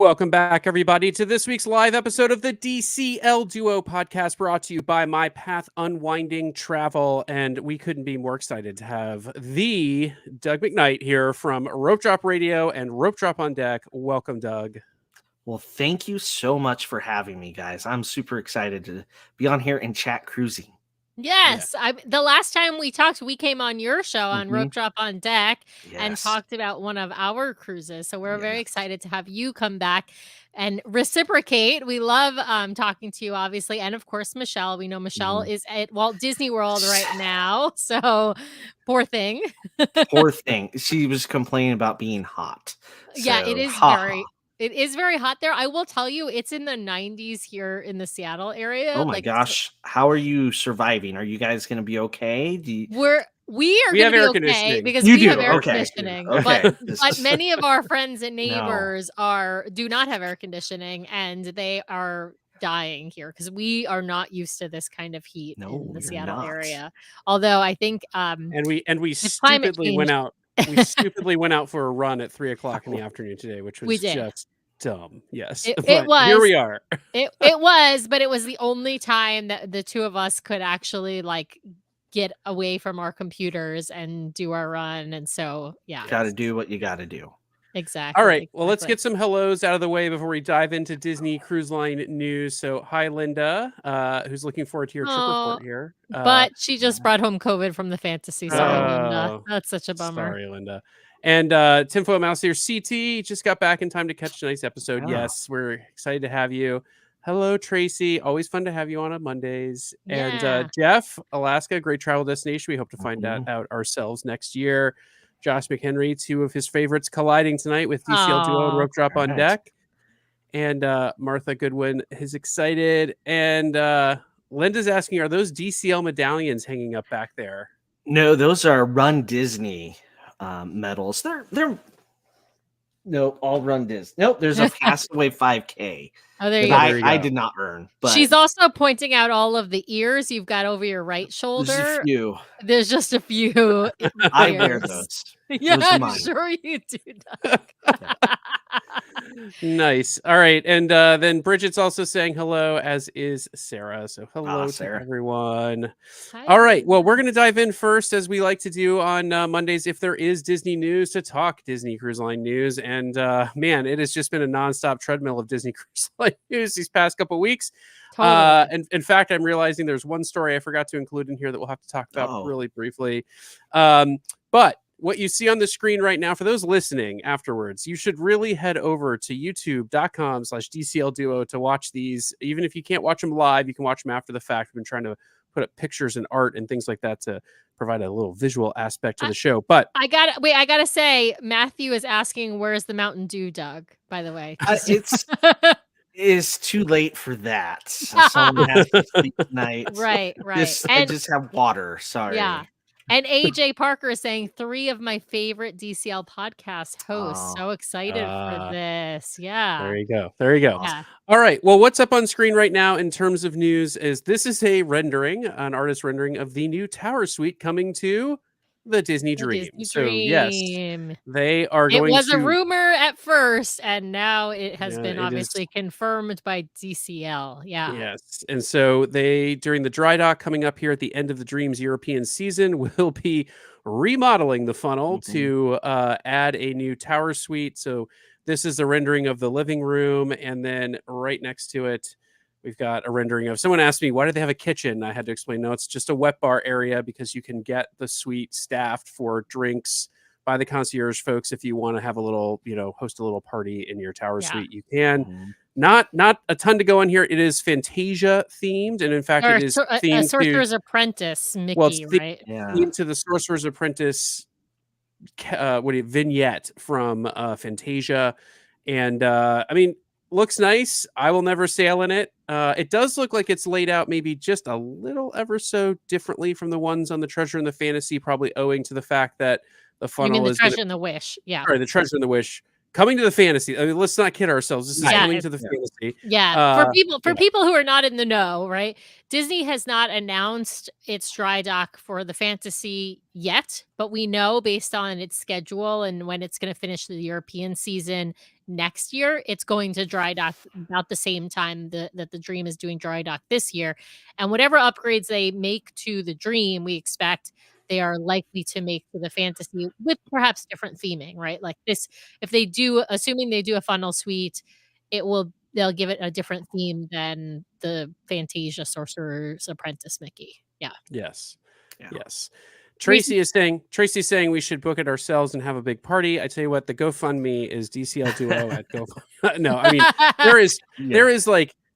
Welcome back, everybody, to this week's live episode of the DCL Duo podcast, brought to you by My Path Unwinding Travel. And we couldn't be more excited to have the Doug McKnight here from Rope Drop Radio and Rope Drop on Deck. Welcome, Doug. Well, thank you so much for having me, guys. I'm super excited to be on here and chat cruising. Yes, the last time we talked, we came on your show on Rope Drop on Deck and talked about one of our cruises. So we're very excited to have you come back and reciprocate. We love talking to you, obviously, and of course Michelle. We know Michelle is at Walt Disney World right now, so poor thing. Poor thing. She was complaining about being hot. Yeah, So, it is It is very hot there. I will tell you, it's in the 90s here in the Seattle area. Oh my gosh. How are you surviving? Are you guys going to be okay? We are going to be okay because we have air conditioning. Okay. But many of our friends and neighbors do not have air conditioning, and they are dying here because we are not used to this kind of heat in the Seattle area. Although I think and we stupidly went out. We stupidly went out for a run at 3:00 in the afternoon today, which was just dumb. Yes, it was. Here we are. It was, but it was the only time that the two of us could actually get away from our computers and do our run. And so, got to do what you got to do. Exactly. All right. Well, let's get some hellos out of the way before we dive into Disney Cruise Line news. So, hi, Linda, who's looking forward to your trip report here. But she just brought home COVID from the fantasy. Sorry, Linda. That's such a bummer. Sorry, Linda. And Tinfoil Mouse here, CT, just got back in time to catch tonight's episode. Oh. Yes, we're excited to have you. Hello, Tracy. Always fun to have you on Mondays. Yeah. And Jeff, Alaska, great travel destination. We hope to find that out ourselves next year. Josh McHenry, two of his favorites colliding tonight with DCL Duo and Rope Drop on Deck. And Martha Goodwin is excited. And Linda's asking, are those DCL medallions hanging up back there? No, those are Run Disney medals. They're no, all Run Disney. Nope, there's a Castaway 5K. Oh, there you go. I did not earn. But she's also pointing out all of the ears you've got over your right shoulder. There's a few. There's just a few. I wear those. Yeah, I'm sure you do, Doug. Nice. All right. And then Bridget's also saying hello, as is Sarah. So hello to everyone. Hi. All right. Well, we're going to dive in first, as we like to do on Mondays, if there is Disney news, to talk Disney Cruise Line news. And man, it has just been a nonstop treadmill of Disney Cruise Line news these past couple of weeks. Totally. And in fact, I'm realizing there's one story I forgot to include in here that we'll have to talk about really briefly. But what you see on the screen right now, for those listening afterwards, you should really head over to youtube.com/DCL Duo to watch these. Even if you can't watch them live, you can watch them after the fact. We've been trying to put up pictures and art and things like that to provide a little visual aspect to the show. But I gotta say, Matthew is asking, where's the Mountain Dew, Doug, by the way? It's too late for that. Someone has to sleep tonight. Right. I just have water. Sorry. Yeah. And AJ Parker is saying 3 of my favorite DCL podcast hosts. So excited for this. Yeah. There you go. Yeah. All right. Well, what's up on screen right now in terms of news is this is an artist rendering of the new Tower Suite coming to the Disney Dream. So yes, they are going to... It was a rumor at first, and now it has been obviously confirmed by DCL. Yeah. Yes. And so they, during the dry dock coming up here at the end of the Dream's European season, will be remodeling the funnel to add a new Tower Suite. So this is the rendering of the living room, and then right next to it, we've got a rendering of... Someone asked me, why do they have a kitchen? I had to explain, no, it's just a wet bar area because you can get the suite staffed for drinks by the concierge folks. If you want to have a little, host a little party in your Tower Suite, you can. Not a ton to go on here. It is Fantasia themed. And in fact, it is themed to Sorcerer's Apprentice, Mickey, right? Themed to the Sorcerer's Apprentice vignette from Fantasia. And looks nice. I will never sail in it. It does look like it's laid out maybe just a little ever so differently from the ones on the Treasure and the Fantasy, probably owing to the fact that the funnel is the Treasure and the Wish. Yeah. Sorry, the Treasure and the Wish coming to the fantasy. I mean, let's not kid ourselves. This is coming to the fantasy. Yeah. For people who are not in the know, right? Disney has not announced its dry dock for the fantasy yet, but we know based on its schedule and when it's going to finish the European season next year, it's going to dry dock about the same time that the Dream is doing dry dock this year. And whatever upgrades they make to the Dream, we expect they are likely to make to the fantasy with perhaps different theming, right? Like this, if they do, assuming they do a funnel suite, they'll give it a different theme than the Fantasia Sorcerer's Apprentice Mickey. Yeah. Yes. Tracy's saying we should book it ourselves and have a big party. I tell you what, the GoFundMe is DCL Duo at GoFundMe. No, I mean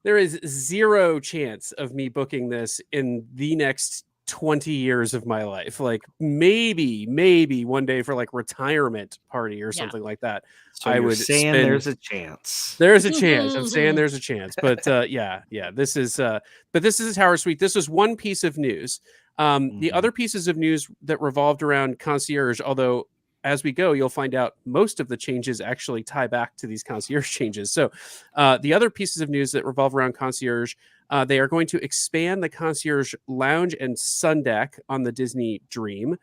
there is zero chance of me booking this in the next 20 years of my life. Like maybe one day for like retirement party or something like that. So I would say there's a chance. There's a chance. I'm saying there's a chance. But this is a tower suite. This was one piece of news. The other pieces of news that revolved around Concierge, although as we go, you'll find out most of the changes actually tie back to these Concierge changes. So the other pieces of news that revolve around Concierge, they are going to expand the Concierge Lounge and Sun Deck on the Disney Dream.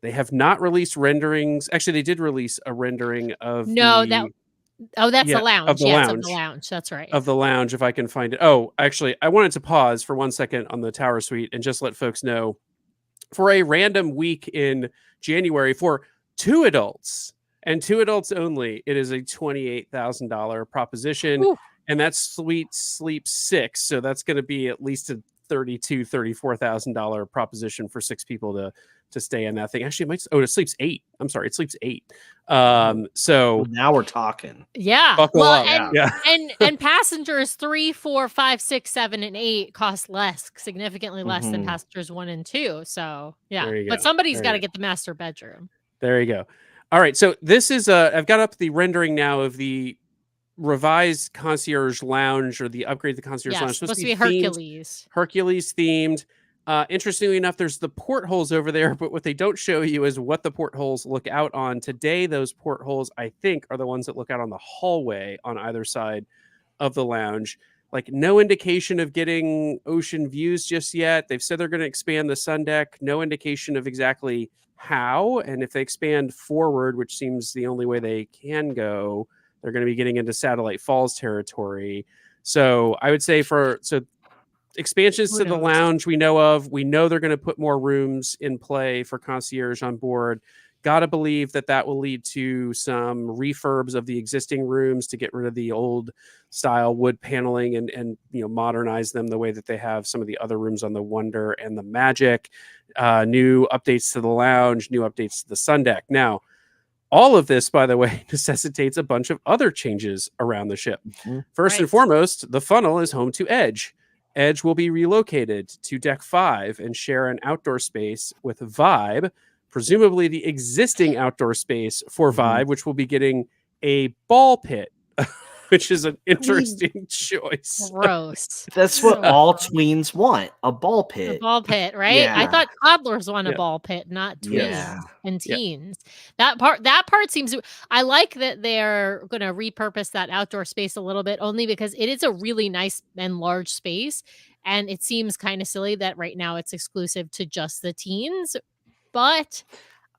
They have not released renderings. Actually, they did release a rendering of the lounge. Of the lounge. That's right. Of the lounge, if I can find it. Oh, actually, I wanted to pause for 1 second on the Tower Suite and just let folks know, for a random week in January for 2 adults and 2 adults only, it is a $28,000 proposition. Ooh. And that suite sleeps 6. So that's going to be at least a $34,000 proposition for 6 people to stay in that thing. Actually, it sleeps 8. I'm sorry, it sleeps 8. So now we're talking. Yeah. Buckle up. And passengers 3, 4, 5, 6, 7, and 8 cost less, significantly less than passengers 1 and 2. So but somebody's got to get the master bedroom. There you go. All right. So this is I've got up the rendering now of the revised Concierge Lounge, or the upgrade to the Concierge Lounge. It's supposed to be Hercules themed. Interestingly enough, there's the portholes over there, but what they don't show you is what the portholes look out on. Today, those portholes, I think, are the ones that look out on the hallway on either side of the lounge. Like, no indication of getting ocean views just yet. They've said they're going to expand the sun deck. No indication of exactly how. And if they expand forward, which seems the only way they can go, they're going to be getting into Satellite Falls territory. So I would say expansions to the lounge we know of. We know they're going to put more rooms in play for Concierge on board. Got to believe that will lead to some refurbs of the existing rooms to get rid of the old style wood paneling and modernize them the way that they have some of the other rooms on the Wonder and the Magic. New updates to the lounge, new updates to the sun deck. Now, all of this, by the way, necessitates a bunch of other changes around the ship. First and foremost, the funnel is home to Edge. Edge will be relocated to Deck 5 and share an outdoor space with Vibe, presumably the existing outdoor space for Vibe, which will be getting a ball pit, which is an interesting choice. Gross. That's what all tweens want, a ball pit. A ball pit, right? Yeah. I thought toddlers want a ball pit, not tweens and teens. Yeah. That part seems... I like that they're going to repurpose that outdoor space a little bit, only because it is a really nice and large space, and it seems kind of silly that right now it's exclusive to just the teens, but...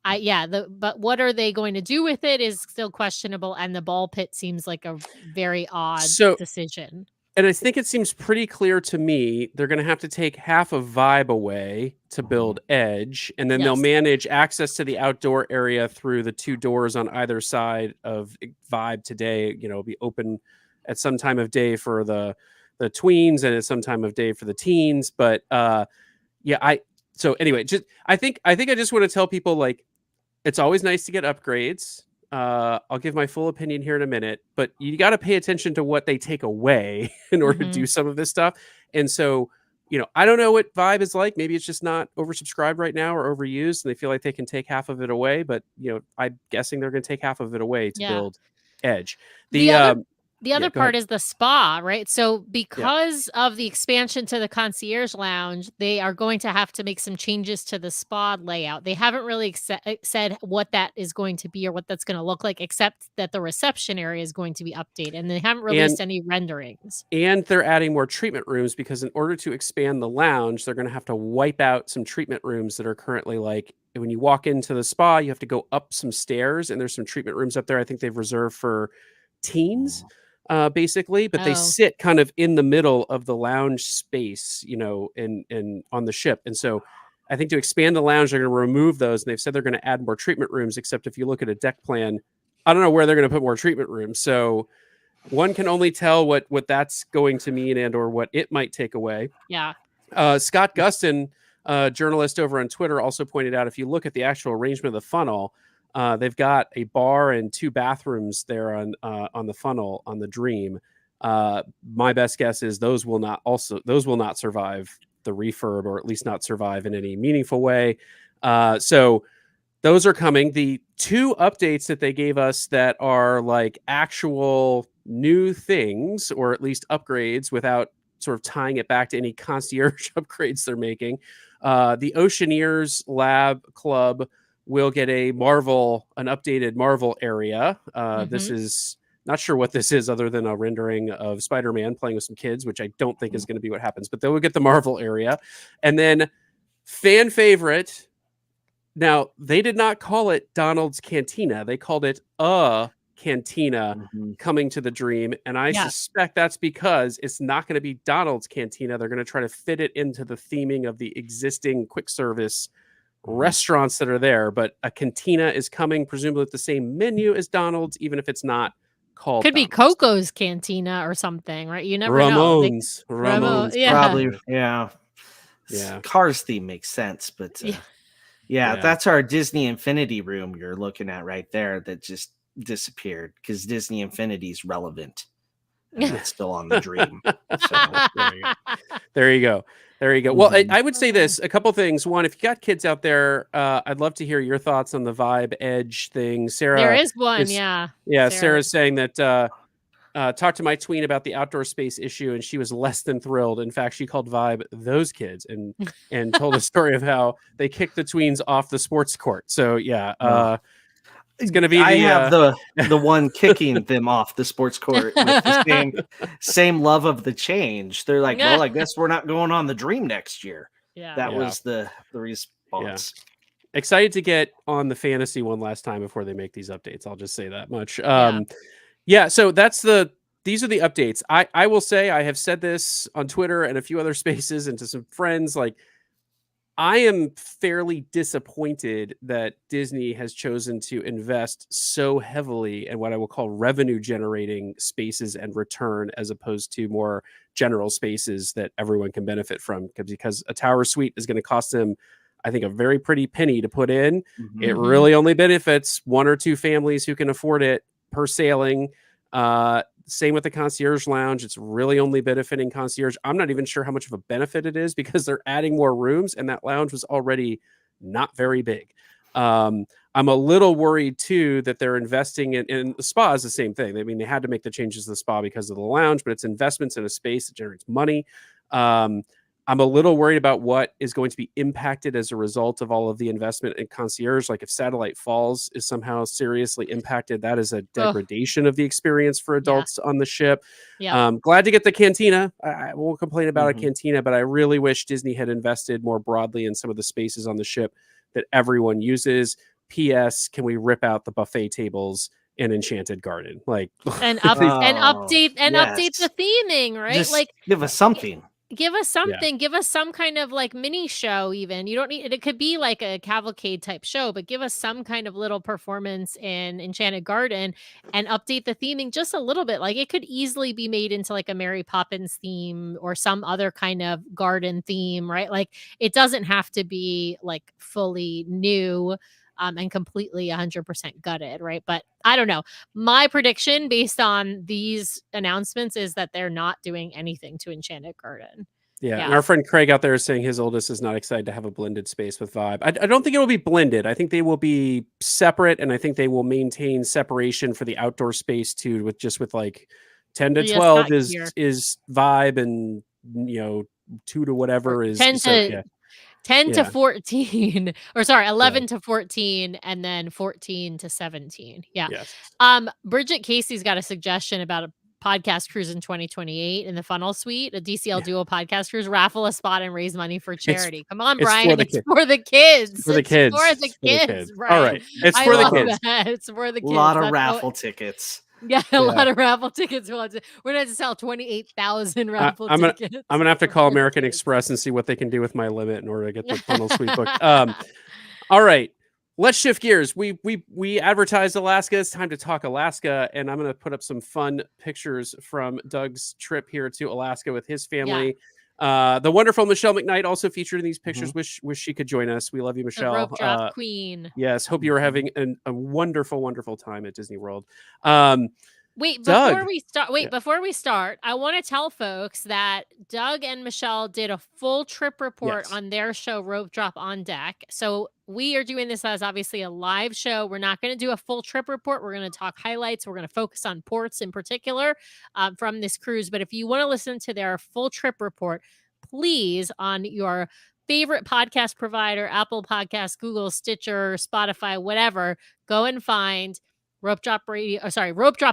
but what are they going to do with it is still questionable, and the ball pit seems like a very odd decision. And I think it seems pretty clear to me they're going to have to take half of Vibe away to build Edge, and then they'll manage access to the outdoor area through the 2 doors on either side of Vibe today. It'll be open at some time of day for the tweens and at some time of day for the teens. But so anyway, I think I just want to tell people, like, it's always nice to get upgrades. I'll give my full opinion here in a minute, but you got to pay attention to what they take away in order to do some of this stuff. And so, I don't know what Vibe is like. Maybe it's just not oversubscribed right now or overused, and they feel like they can take half of it away. But, I'm guessing they're going to take half of it away to build Edge. The other part is the spa, right? So because of the expansion to the Concierge Lounge, they are going to have to make some changes to the spa layout. They haven't really said what that is going to be or what that's going to look like, except that the reception area is going to be updated, and they haven't released any renderings. And they're adding more treatment rooms because in order to expand the lounge, they're going to have to wipe out some treatment rooms that are currently like when you walk into the spa, you have to go up some stairs, and there's some treatment rooms up there. I think they've reserved for teens. Basically, but they sit kind of in the middle of the lounge space, and on the ship. And so I think to expand the lounge, they're going to remove those. And they've said they're going to add more treatment rooms, except if you look at a deck plan, I don't know where they're going to put more treatment rooms. So one can only tell what that's going to mean and or what it might take away. Yeah. Scott Gustin, journalist over on Twitter, also pointed out, if you look at the actual arrangement of the funnel, they've got a bar and 2 bathrooms there on the funnel on the Dream. My best guess is those will not survive the refurb, or at least not survive in any meaningful way. So those are coming. The 2 updates that they gave us that are like actual new things, or at least upgrades without sort of tying it back to any concierge upgrades they're making. The Oceaneers Lab Club will get an updated Marvel area. This is not sure what this is other than a rendering of Spider-Man playing with some kids, which I don't think is going to be what happens, but they will get the Marvel area. And then fan favorite. Now, they did not call it Donald's Cantina. They called it a Cantina coming to the Dream. And I suspect that's because it's not going to be Donald's Cantina. They're going to try to fit it into the theming of the existing quick service restaurants that are there, but a cantina is coming, presumably with the same menu as Donald's, even if it's not called. Could Donald's. be Coco's Cantina or something, right? You never Ramones. know. Ramones, probably. Yeah. Cars theme makes sense, but that's our Disney Infinity room you're looking at right there that just disappeared because Disney Infinity's relevant. It's still on the Dream. So, there you go. Well, I would say this, a couple things. One, if you got kids out there, I'd love to hear your thoughts on the Vibe Edge thing. Sarah. There is one, Sarah's saying that talked to my tween about the outdoor space issue, and she was less than thrilled. In fact, she called Vibe those kids and told a story of how they kicked the tweens off the sports court. So, it's going to be. I have the one kicking them off the sports court with the same love of the change. They're like, well, I guess we're not going on the Dream next year. That was the response. Excited to get on the fantasy one last time before they make these updates. I'll just say that much. So these are the updates. I will say, I have said this on Twitter and a few other spaces and to some friends, like, I am fairly disappointed that Disney has chosen to invest so heavily in what I will call revenue generating spaces and return, as opposed to more general spaces that everyone can benefit from, because a tower suite is going to cost them, I think, a very pretty penny to put in. It really only benefits 1 or 2 families who can afford it per sailing. Same with the Concierge Lounge. It's really only benefiting Concierge. I'm not even sure how much of a benefit it is, because they're adding more rooms and that lounge was already not very big. I'm a little worried too that they're investing in the spa is the same thing. I mean, they had to make the changes to the spa because of the lounge, but it's investments in a space that generates money. I'm a little worried about what is going to be impacted as a result of all of the investment in Concierge. Like, if Satellite Falls is somehow seriously impacted, that is a degradation of the experience for adults on the ship. Glad to get the cantina. I won't complain about a cantina, but I really wish Disney had invested more broadly in some of the spaces on the ship that everyone uses. P.S. Can we rip out the buffet tables in Enchanted Garden? Like, update the theming, right? Just give us something. Give us something. Give us some kind of like mini show. Even you don't need it could be like a cavalcade type show, but give us some kind of little performance in Enchanted Garden and update the theming just a little bit. Like, it could easily be made into like a Mary Poppins theme or some other kind of garden theme, right? Like, it doesn't have to be like fully new and completely 100% gutted, right? But I don't know. My prediction based on these announcements is that they're not doing anything to Enchanted Garden. Yeah. And our friend Craig out there is saying his oldest is not excited to have a blended space with Vibe. I don't think it will be blended. I think they will be separate, and I think they will maintain separation for the outdoor space too, with like 10 to 12 is vibe, and 2 to whatever is 10 to 10 to 14, or sorry, 11 to 14, and then 14 to 17. Yeah. Yes. Bridget Casey's got a suggestion about a podcast cruise in 2028 in the Funnel Suite, a DCL Duo podcast cruise, raffle a spot and raise money for charity. Come on, Brian. It's for the kids. For the kids. For the kids. Right. All right. It's for the kids. It's for the kids. A lot of raffle tickets. Yeah, a lot of raffle tickets. We're going to have to sell 28,000 raffle tickets. I'm gonna have to call American Express and see what they can do with my limit in order to get the Funnel Suite book. All right, let's shift gears. We advertised Alaska. It's time to talk Alaska, and I'm gonna put up some fun pictures from Doug's trip here to Alaska with his family. The wonderful Michelle McKnight also featured in these pictures. Wish she could join us. We love you, Michelle. The rope drop queen. Yes, hope you were having a wonderful time at Disney World. Before we start, I want to tell folks that Doug and Michelle did a full trip report on their show, Rope Drop on Deck. So we are doing this as obviously a live show. We're not going to do a full trip report. We're going to talk highlights. We're going to focus on ports in particular from this cruise. But if you want to listen to their full trip report, please, on your favorite podcast provider, Apple Podcasts, Google, Stitcher, Spotify, whatever, go and find Rope Drop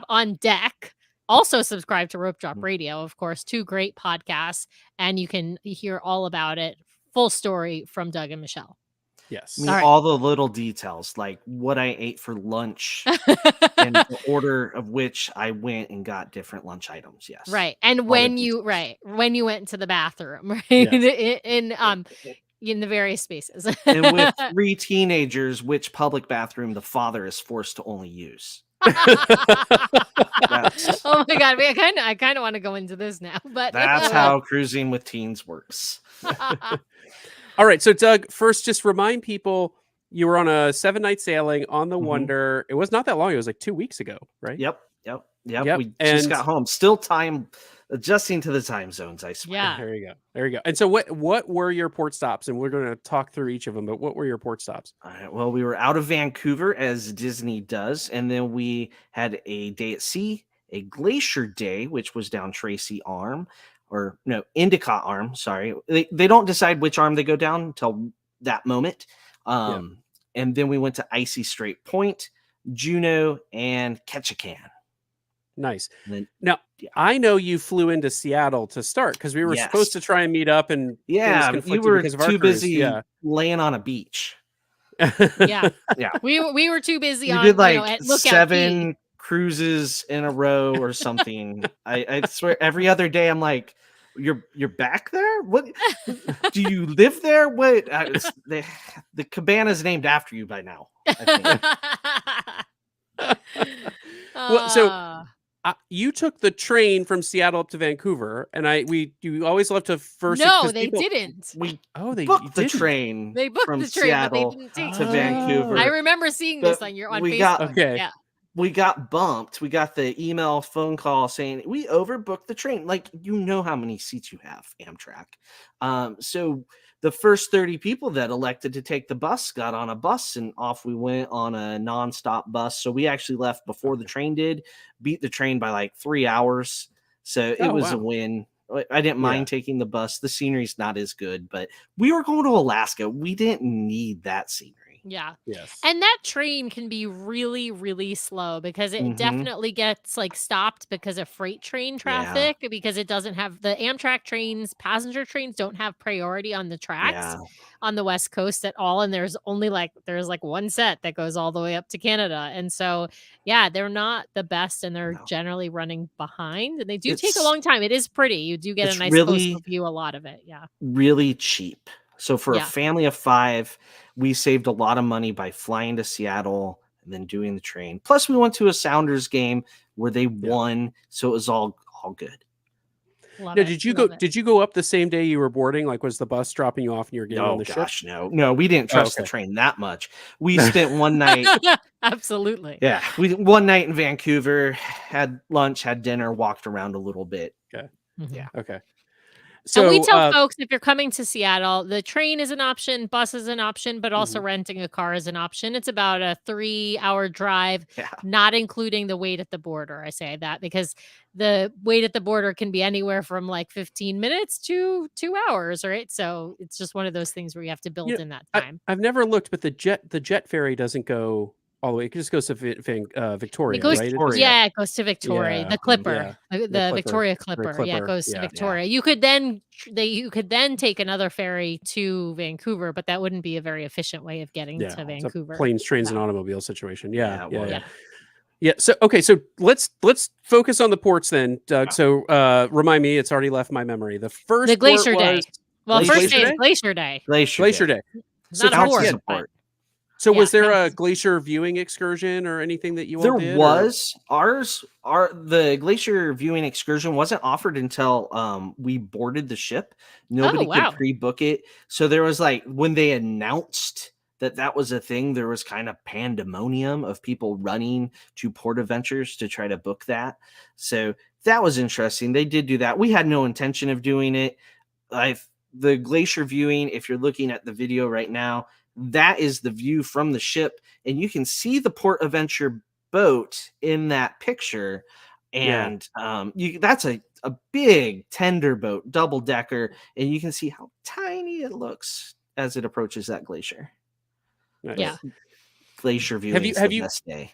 on Deck. Also subscribe to Rope Drop Radio, of course, 2 great Mm-hmm. podcasts, and you can hear all about it. Full story from Doug and Michelle. Yes. All the little details, like what I ate for lunch and the order of which I went and got different lunch items. Yes. Right. And when you went to the bathroom, right? Yes. In the various spaces. And with 3 teenagers, which public bathroom the father is forced to only use. Oh my God. I kind of want to go into this now, but that's how cruising with teens works. All right. So Doug, first, just remind people you were on a 7-night sailing on the Wonder. It was not that long. It was like 2 weeks ago, right? Yep. We just got home. Still adjusting to the time zones, I swear. Yeah. There you go. And so what were your port stops? And we're going to talk through each of them, but what were your port stops? All right. Well, we were out of Vancouver, as Disney does. And then we had a day at sea, a Glacier Day, which was down Tracy Arm. Or no, Endicott Arm, sorry. They don't decide which arm they go down until that moment. And then we went to Icy Strait Point, Juneau, and Ketchikan. Nice. Now, I know you flew into Seattle to start because we were supposed to try and meet up, and you were too busy laying on a beach. Yeah. We were too busy. You did like 7 cruises in a row or something. I swear, every other day I'm like, you're back there? What? Do you live there? What? The cabana's named after you by now, I think. Well, so you took the train from Seattle up to Vancouver, and you always love to first. No, they didn't. They booked the train. They booked from the train, Seattle but they didn't take to Vancouver. I remember seeing this on Facebook. We got bumped. We got the email, phone call saying we overbooked the train. Like, you know how many seats you have, Amtrak. So the first 30 people that elected to take the bus got on a bus, and off we went on a nonstop bus. So we actually left before the train did, beat the train by like 3 hours. So it was a win. I didn't mind taking the bus. The scenery's not as good, but we were going to Alaska. We didn't need that scenery. Yeah. Yes. And that train can be really, really slow because it definitely gets like stopped because of freight train traffic, because it doesn't have the Amtrak trains, passenger trains don't have priority on the tracks on the West Coast at all. And there's one set that goes all the way up to Canada. And so, they're not the best, and they're generally running behind, and they do take a long time. It is pretty. You do get a nice coastal view, a lot of it. Yeah. Really cheap. So for a family of 5, we saved a lot of money by flying to Seattle and then doing the train. Plus, we went to a Sounders game where they won, so it was all good. Did you go up the same day you were boarding? Like, was the bus dropping you off and you were getting on the ship? No, we didn't trust the train that much. We spent one night. Absolutely. Yeah, one night in Vancouver, had lunch, had dinner, walked around a little bit. Okay. Mm-hmm. Yeah. Okay. So and we tell folks, if you're coming to Seattle, the train is an option, bus is an option, but also renting a car is an option. It's about a 3-hour drive, not including the wait at the border. I say that because the wait at the border can be anywhere from like 15 minutes to 2 hours, right? So it's just one of those things where you have to build in that time. I've never looked, but the jet ferry doesn't go all the way. It just goes to Victoria, It goes, right? Yeah, it goes to Victoria. Yeah, The Clipper, yeah. the Victoria Clipper. Yeah, it goes to Victoria. You could then take another ferry to Vancouver, but that wouldn't be a very efficient way of getting to Vancouver. It's a planes, trains, and automobile situation. Yeah. So so let's focus on the ports then, Doug. So remind me, it's already left my memory. The first Glacier port Day. was Well, first day is Glacier Day. Glacier Day. So not a port. So was there a glacier viewing excursion or anything that you all did? There was. The glacier viewing excursion wasn't offered until we boarded the ship. Nobody could pre-book it. So there was like, when they announced that was a thing, there was kind of pandemonium of people running to Port Adventures to try to book that. So that was interesting. They did do that. We had no intention of doing it. The glacier viewing, if you're looking at the video right now, that is the view from the ship, and you can see the Port Adventure boat in that picture. And that's a big tender boat, double decker, and you can see how tiny it looks as it approaches that glacier. Nice. Yeah, glacier viewing is the best day.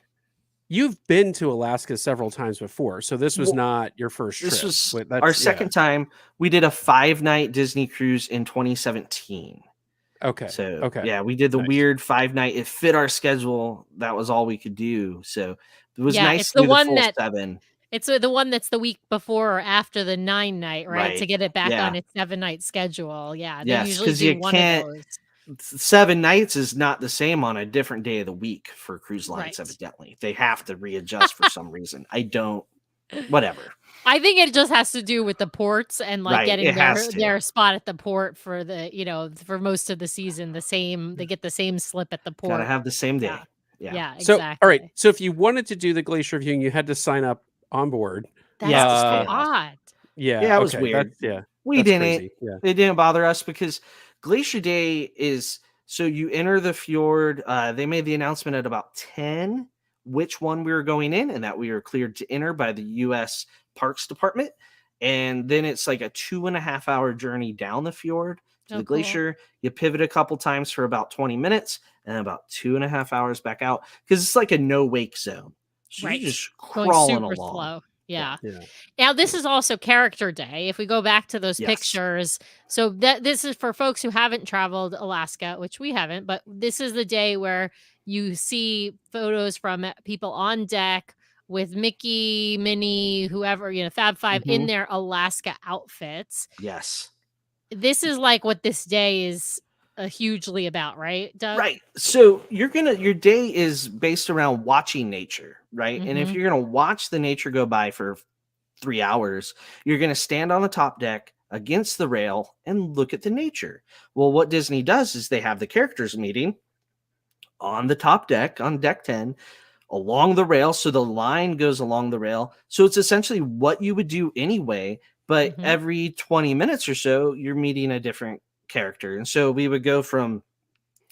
You've been to Alaska several times before, so this was not your first trip. This was our second time. We did a 5-night Disney cruise in 2017. Okay. So we did the weird 5-night. It fit our schedule. That was all we could do. So it was nice to do the full 7. It's the one that's the week before or after the 9-night, right? To get it back on its 7-night schedule. Yeah. They usually do one of those. 7 nights is not the same on a different day of the week for cruise lines, evidently. They have to readjust for some reason. Whatever. I think it just has to do with the ports and like getting their spot at the port for for most of the season. They get the same slip at the port. Gotta have the same day. Yeah, so, exactly. All right. So if you wanted to do the glacier viewing, you had to sign up on board. That's odd. Yeah, it was weird. We didn't. It didn't bother us because Glacier Day is, so you enter the fjord. They made the announcement at about 10 which one we were going in, and that we were cleared to enter by the U.S. Parks Department. And then it's like a 2.5-hour journey down the fjord to the glacier. You pivot a couple times for about 20 minutes and about 2.5 hours back out because it's like a no wake zone. So you're just crawling along. Slow. Yeah. Now this is also Character Day. If we go back to those pictures, so this is for folks who haven't traveled Alaska, which we haven't, but this is the day where you see photos from people on deck with Mickey, Minnie, whoever, Fab Five in their Alaska outfits. Yes. This is like what this day is hugely about, right, Doug? Right. So your day is based around watching nature, right? And if you're going to watch the nature go by for 3 hours, you're going to stand on the top deck against the rail and look at the nature. Well, what Disney does is they have the characters meeting on the top deck, on deck 10, along the rail. So the line goes along the rail. So it's essentially what you would do anyway, but every 20 minutes or so, you're meeting a different character. And so we would go from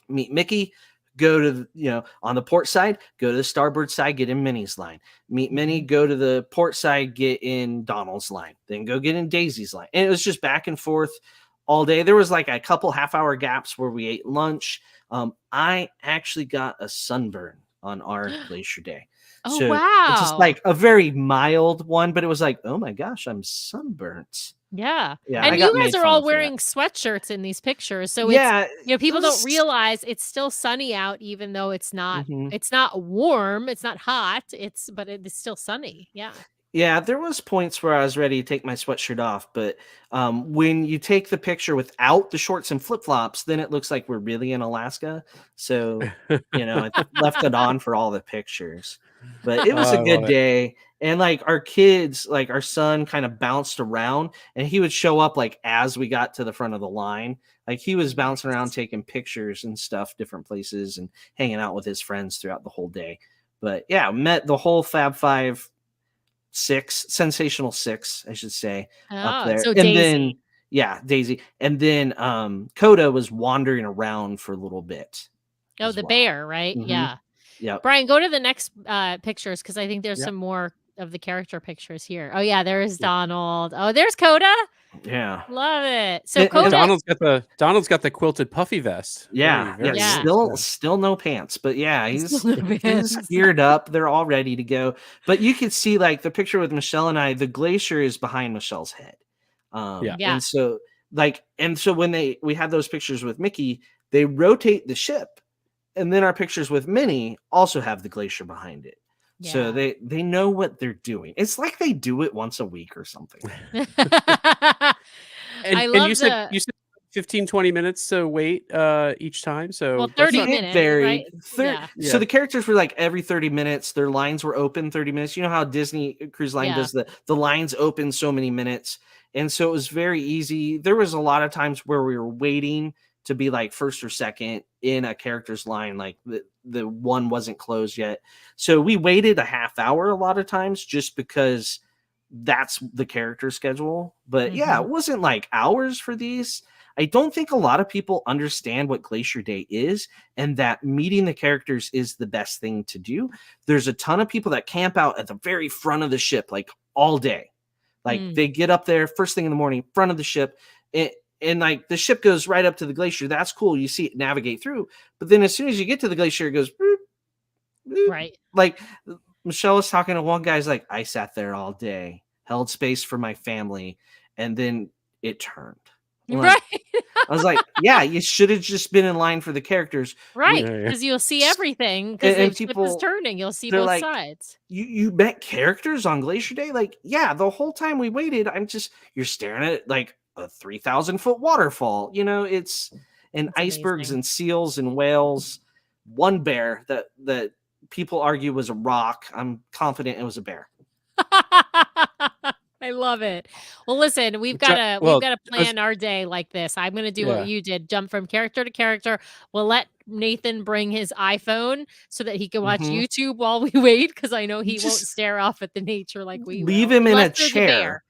meet Mickey, go to on the port side, go to the starboard side, get in Minnie's line. Meet Minnie, go to the port side, get in Donald's line. Then go get in Daisy's line. And it was just back and forth all day. There was like a couple half-hour gaps where we ate lunch. I actually got a sunburn on our Glacier Day. Oh, so wow. It's just like a very mild one, but it was like, oh my gosh, I'm sunburnt. Yeah. And you guys are all wearing sweatshirts in these pictures. So it's, people don't realize it's still sunny out, even though it's not, it's not warm. It's not hot. But it's still sunny. Yeah. Yeah. There was points where I was ready to take my sweatshirt off, but when you take the picture without the shorts and flip-flops, then it looks like we're really in Alaska. So, I left it on for all the pictures, but it was a good day. And like our kids, like our son kind of bounced around and he would show up like as we got to the front of the line, like he was bouncing around, taking pictures and stuff, different places and hanging out with his friends throughout the whole day. But yeah, met the whole Fab Five, Sensational Six, I should say, up there. So and then Yeah, Daisy. And then Coda was wandering around for a little bit. Oh, the bear, right? Mm-hmm. Yeah. Yep. Brian, go to the next pictures because I think there's some more of the character pictures here. Oh yeah, there's Donald. Oh, there's Coda. Yeah, love it. So Coda, Donald's got the quilted puffy vest. Yeah, still no pants, but yeah, he's geared up. They're all ready to go. But you can see like the picture with Michelle and I. The glacier is behind Michelle's head. And so when we have those pictures with Mickey, they rotate the ship, and then our pictures with Minnie also have the glacier behind it. Yeah. So they know what they're doing. It's like they do it once a week or something. And you said 15-20 minutes to wait each time. So 30 minutes, right? So the characters were like every 30 minutes. Their lines were open 30 minutes. You know how Disney Cruise Line does the lines open so many minutes. And so it was very easy. There was a lot of times where we were waiting to be like first or second in a character's line, like the one wasn't closed yet. So we waited a half hour a lot of times just because that's the character schedule. But yeah, it wasn't like hours for these. I don't think a lot of people understand what Glacier Day is and that meeting the characters is the best thing to do. There's a ton of people that camp out at the very front of the ship, like all day. Like they get up there first thing in the morning, front of the ship, and like the ship goes right up to the glacier. That's cool. You see it navigate through. But then as soon as you get to the glacier, it goes boop, boop. Right. Like Michelle was talking to one guy's like, I sat there all day, held space for my family, and then it turned. Like, I was like, yeah, you should have just been in line for the characters. Right. Because you'll see everything. Because the ship is turning. You'll see both sides. You met characters on Glacier Day? Like, yeah, the whole time we waited, you're staring at like a 3,000-foot waterfall. You know, it's icebergs and seals and whales. One bear that people argue was a rock. I'm confident it was a bear. I love it. Well, listen, we've got to plan our day like this. I'm going to do what you did, jump from character to character. We'll let Nathan bring his iPhone so that he can watch YouTube while we wait, because I know he won't stare off at the nature like we leave him in a chair.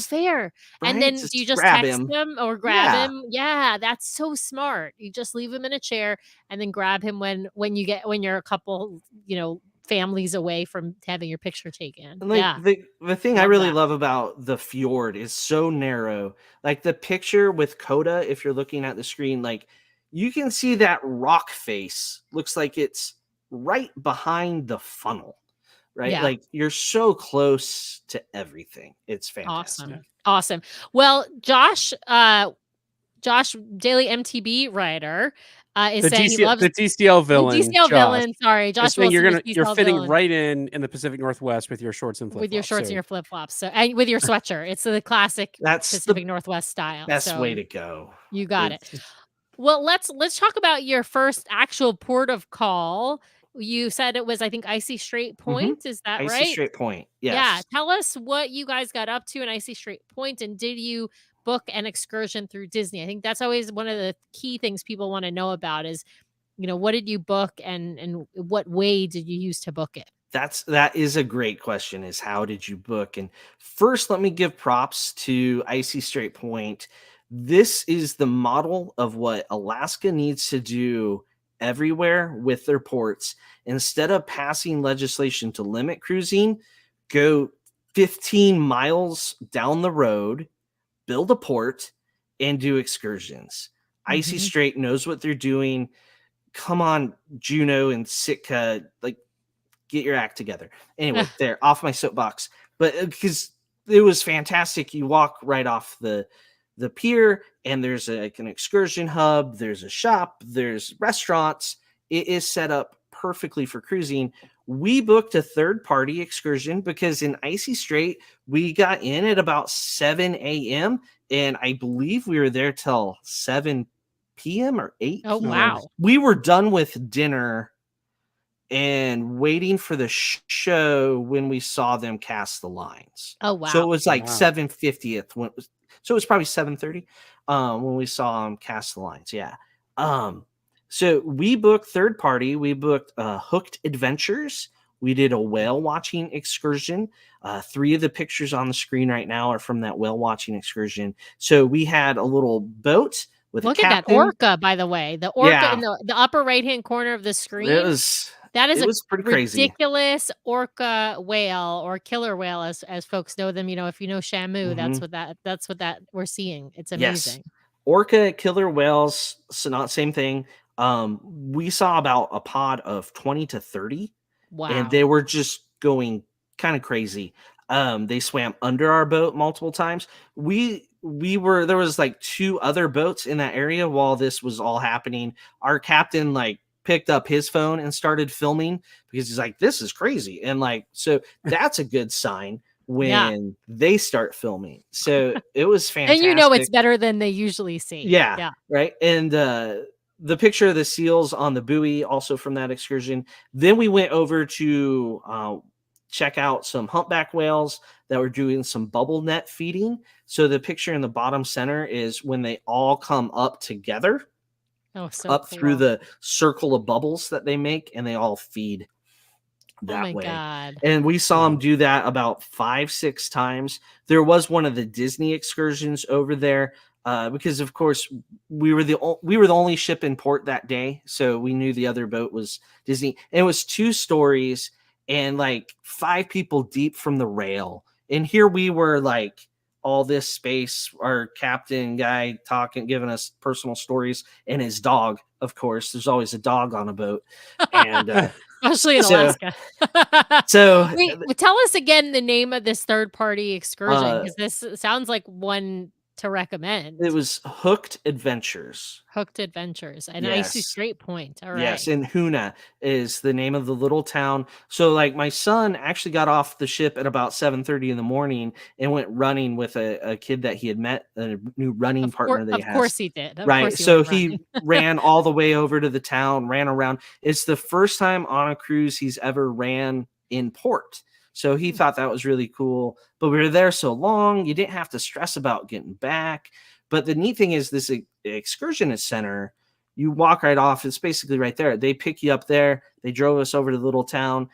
Fair. And then you just text him or grab him. Yeah, that's so smart. You just leave him in a chair and then grab him when you're a couple, families away from having your picture taken. Like the thing I really love about the fjord is so narrow. Like the picture with Coda, if you're looking at the screen, like you can see that rock face looks like it's right behind the funnel, right? Yeah. Like you're so close to everything. It's fantastic. Awesome. Well, Josh, Daily MTB writer, is saying he loves the DCL villain. The DCL villain. Sorry, Josh. You're fitting right in the Pacific Northwest with your shorts and flip-flops. With your shorts and your flip-flops. So, and with your sweatshirt, it's the classic Pacific Northwest style. Best way to go. You got it. Well, let's talk about your first actual port of call. You said it was, I think, Icy Strait Point. Is that right? Icy Strait Point. Yes. Yeah. Tell us what you guys got up to in Icy Strait Point, and did you book an excursion through Disney? I think that's always one of the key things people want to know about is, what did you book and what way did you use to book it? That is a great question, is how did you book? And first, let me give props to Icy Strait Point. This is the model of what Alaska needs to do everywhere with their ports. Instead of passing legislation to limit cruising, go 15 miles down the road, build a port, and do excursions. Icy Strait knows what they're doing. Come on, Juneau and Sitka, like, get your act together. Anyway, there, off my soapbox. But because it was fantastic. You walk right off the pier, and there's an excursion hub. There's a shop. There's restaurants. It is set up perfectly for cruising. We booked a third-party excursion because in Icy Strait, we got in at about 7 a.m., and I believe we were there till 7 p.m. or 8 p.m. Oh, wow. We were done with dinner and waiting for the show when we saw them cast the lines. Oh, wow. So it was like 7:50th. So it was probably 7:30 when we saw them cast the lines. Yeah. So we booked third party. We booked Hooked Adventures, We did a whale watching excursion. 3 of the pictures on the screen right now are from that whale watching excursion. So we had a little boat with Look a captain. At that orca, by the way. The orca in the upper right-hand corner of the screen. It was pretty ridiculous crazy. Orca whale or killer whale, as folks know them. If you know Shamu, that's what that we're seeing. It's amazing. Yes. Orca, killer whales, so not same thing. We saw about a pod of 20 to 30. Wow. And they were just going kind of crazy. They swam under our boat multiple times. There was like 2 other boats in that area while this was all happening. Our captain picked up his phone and started filming because he's like, this is crazy. And so that's a good sign when they start filming. So it was fantastic. And it's better than they usually see. Yeah. Right. And the picture of the seals on the buoy, also from that excursion. Then we went over to check out some humpback whales that were doing some bubble net feeding. So the picture in the bottom center is when they all come up together, up cool. through the circle of bubbles that they make, and they all feed that way. God. And we saw them do that about 5-6 times. There was one of the Disney excursions over there. Because of course we were the only ship in port that day, so we knew the other boat was Disney. And it was 2 stories and 5 people deep from the rail. And here we were all this space, our captain guy talking, giving us personal stories, and his dog. Of course, there's always a dog on a boat, and especially in Alaska. So wait, tell us again the name of this third-party excursion, because this sounds like one to recommend. It was Hooked Adventures. And yes. Icy Strait Point. All right. Yes, and Huna is the name of the little town. So my son actually got off the ship at about 7:30 in the morning and went running with a kid that he had met, a new running partner that he has. Of course he did. So he ran all the way over to the town, ran around. It's the first time on a cruise he's ever ran in port. So he thought that was really cool, but we were there so long, you didn't have to stress about getting back. But the neat thing is this excursionist center, you walk right off. It's basically right there. They pick you up there. They drove us over to the little town.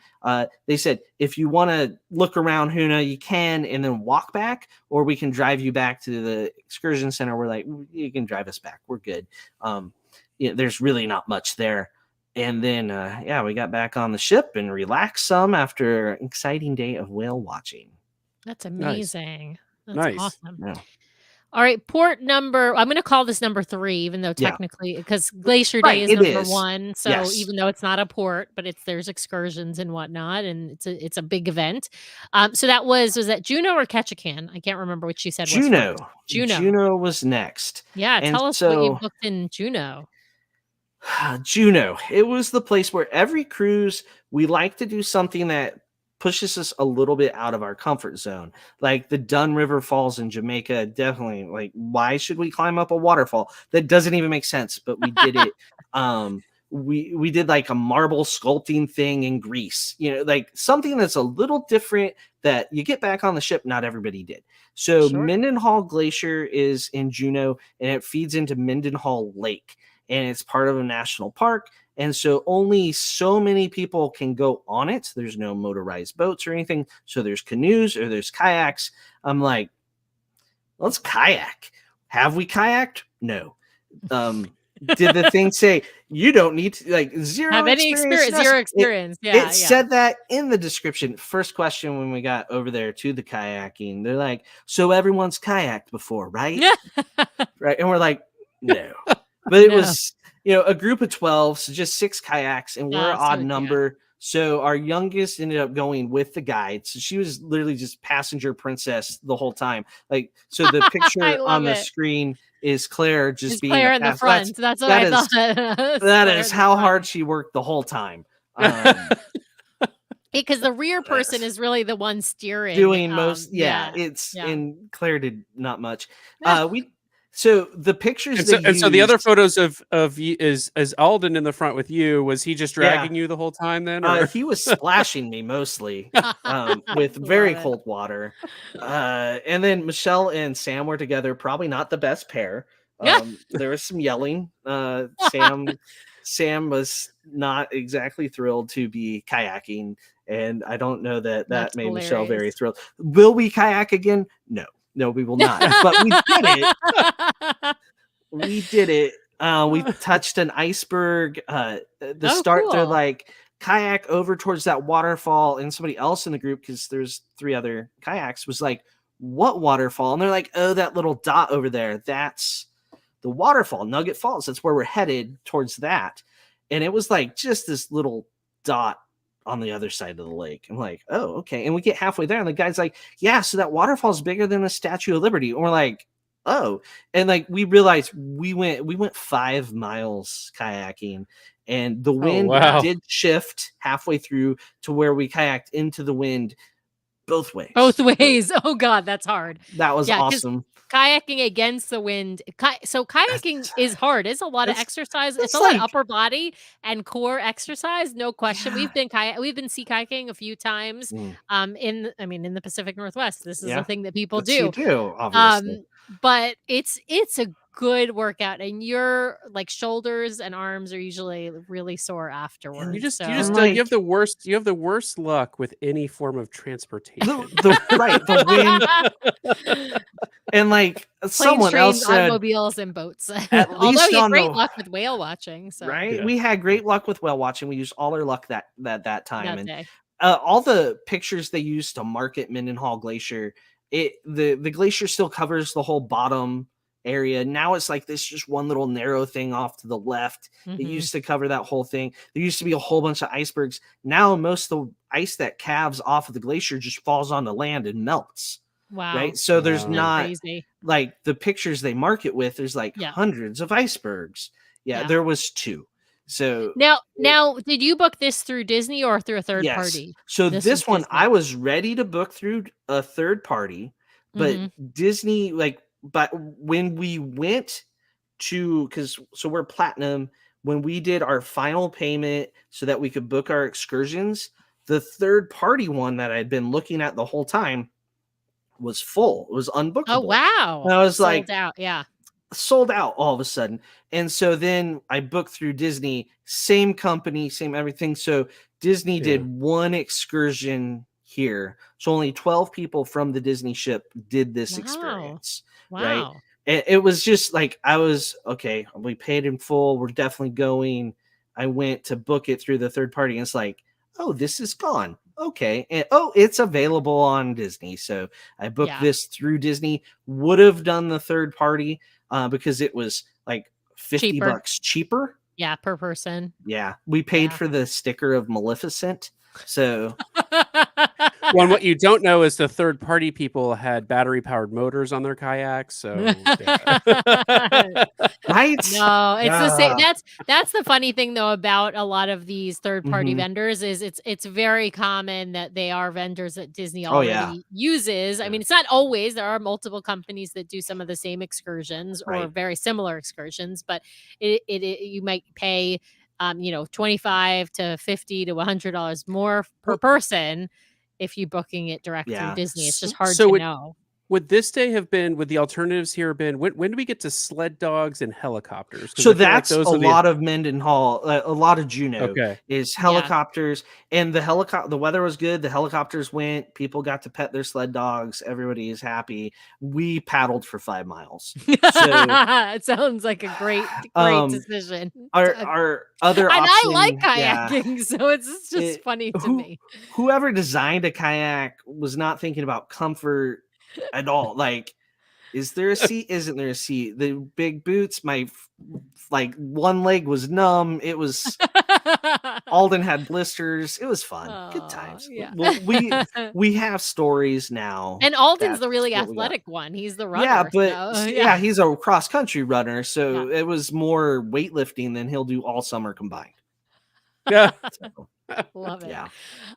They said, if you want to look around Huna, you can, and then walk back, or we can drive you back to the excursion center. We're like, you can drive us back. We're good. There's really not much there. And then, we got back on the ship and relaxed some after an exciting day of whale watching. That's amazing. Nice. That's awesome. Yeah. All right, port number, I'm going to call this number 3, even though technically, because Glacier Day is number 1. So even though it's not a port, but there's excursions and whatnot, and it's a big event. So that was that Juneau or Ketchikan? I can't remember what you said. Juneau. Juneau was next. Yeah, tell us what you booked in Juneau. Juneau. It was the place where every cruise we like to do something that pushes us a little bit out of our comfort zone. Like the Dunn River Falls in Jamaica, definitely. Why should we climb up a waterfall? That doesn't even make sense, but we did it. We did a marble sculpting thing in Greece, something that's a little different that you get back on the ship. Not everybody did. So Mendenhall Glacier is in Juneau, and it feeds into Mendenhall Lake. And it's part of a national park. And so only so many people can go on it. There's no motorized boats or anything. So there's canoes or there's kayaks. I'm like, let's kayak. Have we kayaked? No. Did the thing say you don't need to zero have any experience? Zero experience. It said that in the description. First question when we got over there to the kayaking, they're like, so everyone's kayaked before, right? Right. And we're like, no. But it was, a group of 12, so just 6 kayaks, and we're an odd number. So our youngest ended up going with the guide. So she was literally just passenger princess the whole time. So the picture on the screen is Claire just being Claire in the front. That's what I thought. That is how hard she worked the whole time. Because the rear person is really the one steering. Doing most. And Claire did not much. So the pictures, so the other photos of is Alden in the front with you. Was he just dragging you the whole time then? He was splashing me mostly with very cold water. And then Michelle and Sam were together. Probably not the best pair. There was some yelling. Sam Sam was not exactly thrilled to be kayaking, and I don't know that That's made hilarious. Michelle very thrilled. Will we kayak again? No, we will not. But we did it. We did it. We touched an iceberg. Start, they're like, kayak over towards that waterfall, and somebody else in the group, because there's 3 other kayaks, was like, what waterfall? And they're like, oh, that little dot over there, that's the waterfall, Nugget Falls. That's where we're headed, towards that. And it was like just this little dot on the other side of the lake. I'm like, oh, okay. And we get halfway there, and the guy's like, yeah, so that waterfall is bigger than the Statue of Liberty. And we're like, oh. And like, we realized we went 5 miles kayaking, and the wind did shift halfway through to where we kayaked into the wind both ways. Oh God, that's hard. That was awesome. Kayaking against the wind. So kayaking is hard. It's a lot of exercise. It's a lot of upper body and core exercise, no question. Yeah. We've been sea kayaking a few times. In the Pacific Northwest. This is a thing that people do. You do, obviously. But it's a good workout, and your like shoulders and arms are usually really sore afterwards. You have the worst luck with any form of transportation. The wind. And like someone trains, else said, automobiles and boats. Although you had great luck with whale watching, so. Right? Yeah. We had great luck with whale watching. We used all our luck that time, day. All the pictures they used to market Mendenhall Glacier. The glacier still covers the whole bottom area. Now it's like this just one little narrow thing off to the left. It used to cover that whole thing. There used to be a whole bunch of icebergs. Now most of the ice that calves off of the glacier just falls on the land and melts. Wow. Right. So there's not crazy. Like the pictures they market with, there's like hundreds of icebergs. Yeah, there was 2. So now did you book this through Disney or through a third party? So this one, Disney. I was ready to book through a third party, but Disney, but when we went to, so we're platinum, when we did our final payment so that we could book our excursions, the third party one that I'd been looking at the whole time was full. It was unbookable. Oh, wow. And I was sold out. Yeah. Sold out all of a sudden. And so then I booked through Disney, same company, same everything. So Disney did one excursion here. So only 12 people from the Disney ship did this experience. Wow. Right. And it was just like, I was, okay, we paid in full. We're definitely going. I went to book it through the third party, and it's like, oh, this is gone. Okay. And it's available on Disney. So I booked this through Disney. Would have done the third party because it was like $50 cheaper. Yeah, per person. Yeah. We paid for the sticker of Maleficent. So well, what you don't know is the third party people had battery powered motors on their kayaks. So right? No, it's the same. That's the funny thing though about a lot of these third party vendors is it's very common that they are vendors that Disney already uses. I mean, it's not always. There are multiple companies that do some of the same excursions or very similar excursions, but you might pay $25 to $50 to $100 more per person if you're booking it direct through Disney. It's just hard to know. Would this day have been, would the alternatives here have been, when do we get to sled dogs and helicopters? So that's like a lot of Mendenhall, a lot of Juneau is helicopters, and the weather was good. The helicopters went, people got to pet their sled dogs. Everybody is happy. We paddled for 5 miles. So, it sounds like a great decision. Our other and option, I like kayaking, so it's just funny to me. Whoever designed a kayak was not thinking about comfort at all. Like, is there a seat? Isn't there a seat? The big boots, my one leg was numb. It was Alden had blisters. It was fun. Good times. Yeah. Well, we have stories now. And Alden's the really athletic one. He's the runner. Yeah, but he's a cross country runner, so it was more weightlifting than he'll do all summer combined. Yeah. Love it. Yeah.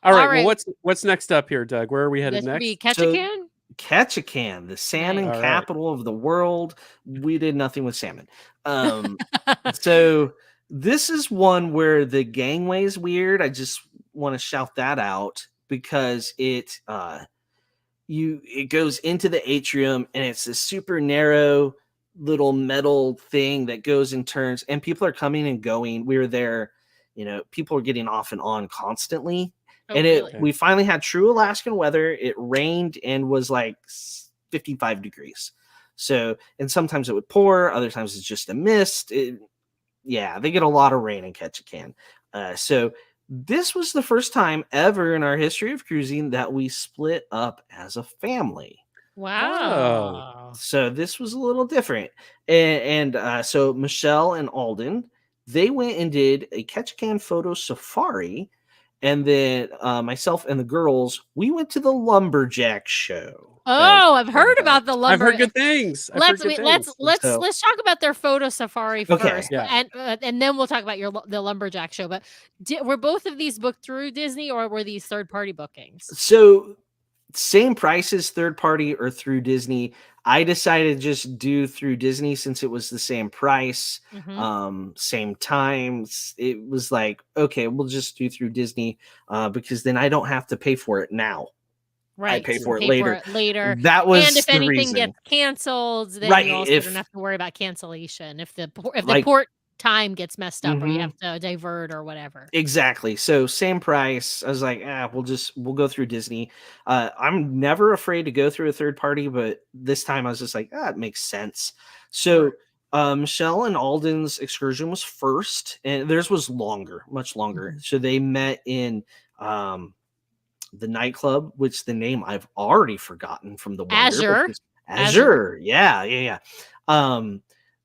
All right. Well, what's next up here, Doug? Where are we headed next? Ketchikan? Ketchikan, the salmon capital of the world. We did nothing with salmon. So this is one where the gangway is weird. I just want to shout that out because it goes into the atrium and it's a super narrow little metal thing that goes and turns, and people are coming and going. We were there, people are getting off and on constantly. And really? we finally had true Alaskan weather. It rained and was like 55 degrees. So, and sometimes it would pour, other times it's just a mist. They get a lot of rain in Ketchikan. So this was the first time ever in our history of cruising that we split up as a family. Wow. So this was a little different. And so Michelle and Alden, they went and did a Ketchikan photo safari. And then myself and the girls, we went to the Lumberjack Show. Oh, I've heard about the I've heard good things. Let's talk about their photo safari first, yeah. and then we'll talk about the Lumberjack Show. But were both of these booked through Disney, or were these third-party bookings? So same prices, third party or through Disney. I decided to just do through Disney since it was the same price, same times. It was like, okay, we'll just do through Disney because then I don't have to pay for it now. Right. I pay for it later. That was, and if anything reason. Gets canceled, then you also don't have to worry about cancellation. If the port time gets messed up or you have to divert or whatever. Exactly. So same price. I was like, we'll go through Disney. I'm never afraid to go through a third party, but this time I was just like, it makes sense. So Michelle and Alden's excursion was first, and theirs was longer, much longer. So they met in the nightclub, which the name I've already forgotten from the Wonder. Azure. Yeah.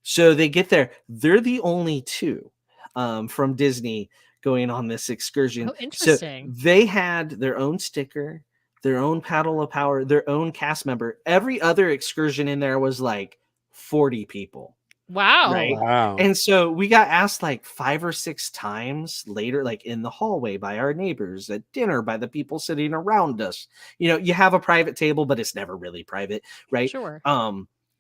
So they get there. They're the only two from Disney going on this excursion. Oh, interesting. So they had their own sticker, their own paddle of power, their own cast member. Every other excursion in there was like 40 people. Wow. Right. Wow. And so we got asked like 5 or 6 times later, like in the hallway by our neighbors, at dinner by the people sitting around us. You have a private table, but it's never really private, right? Sure.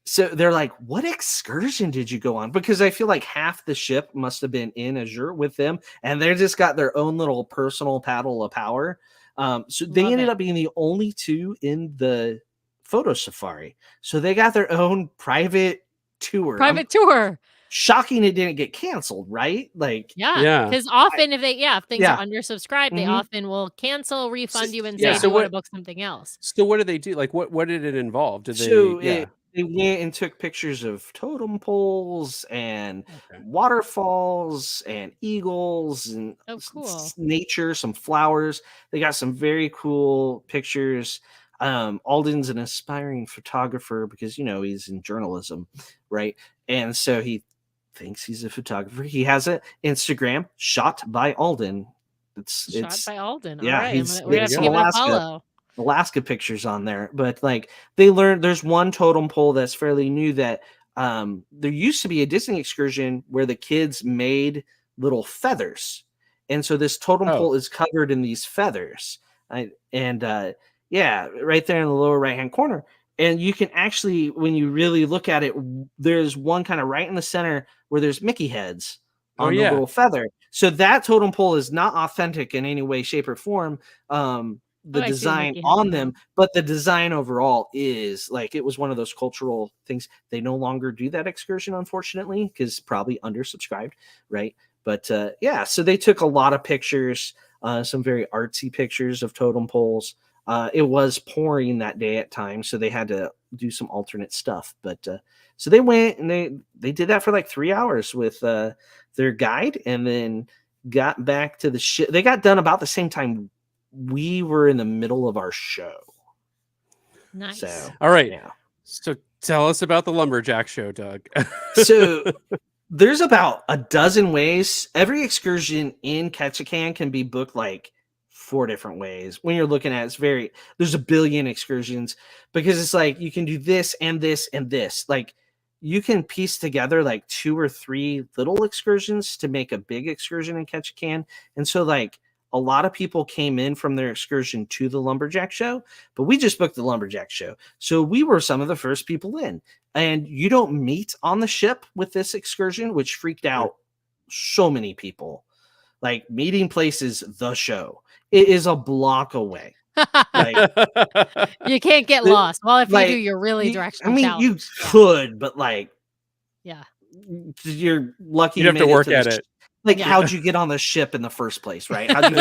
So they're like, what excursion did you go on? Because I feel like half the ship must have been in Azure with them, and they just got their own little personal paddle of power. So they ended up being the only two in the photo safari. So they got their own private tour. Shocking it didn't get canceled, right? Like, because often if things are undersubscribed, they often will cancel, refund you, and say you want to book something else. So what did they do? Like, what did it involve? Did they went and took pictures of totem poles and waterfalls and eagles and nature, some flowers. They got some very cool pictures. Alden's an aspiring photographer because he's in journalism, right? And so he thinks he's a photographer. He has an Instagram, Shot by Alden. Shot by Alden. Yeah, all right. We're gonna have to give him a follow. Alaska pictures on there, but like they learned there's one totem pole that's fairly new that there used to be a Disney excursion where the kids made little feathers, and so this totem pole is covered in these feathers, right there in the lower right hand corner. And you can actually, when you really look at it, there's one kind of right in the center where there's Mickey heads on the little feather. So that totem pole is not authentic in any way, shape, or form. The design on them, but the design overall is like, it was one of those cultural things. They no longer do that excursion, unfortunately, because probably undersubscribed, right? But so they took a lot of pictures, some very artsy pictures of totem poles. It was pouring that day at times, so they had to do some alternate stuff. But so they went and they did that for like 3 hours with their guide, and then got back to the ship. They got done about the same time we were in the middle of our show. Nice. So, all right. Yeah. So tell us about the Lumberjack Show, Doug. So there's about a dozen ways. Every excursion in Ketchikan can be booked like 4 different ways. When you're looking at it, there's a billion excursions, because it's like you can do this and this and this. Like you can piece together like 2 or 3 little excursions to make a big excursion in Ketchikan. And so like a lot of people came in from their excursion to the Lumberjack Show, but we just booked the Lumberjack Show. So we were some of the first people in, and you don't meet on the ship with this excursion, which freaked out so many people. Like meeting place is the show. It is a block away. Like, you can't get lost. Well, if you do, you're really directionally challenged. You could, but like Yeah. You're lucky you have to work at it. Like, how'd you get on the ship in the first place, right? How'd you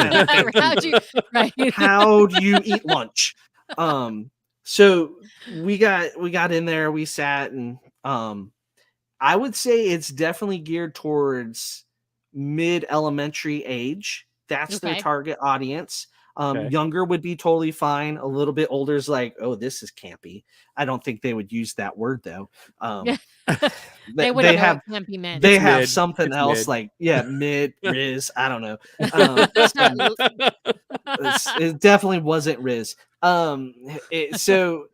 how do you eat lunch? So we got in there, we sat, and I would say it's definitely geared towards mid-elementary age. That's their target audience. Younger would be totally fine. A little bit older is like, oh, this is campy. I don't think they would use that word though. They have campy meant. They have something else like mid Riz. I don't know. It definitely wasn't Riz. So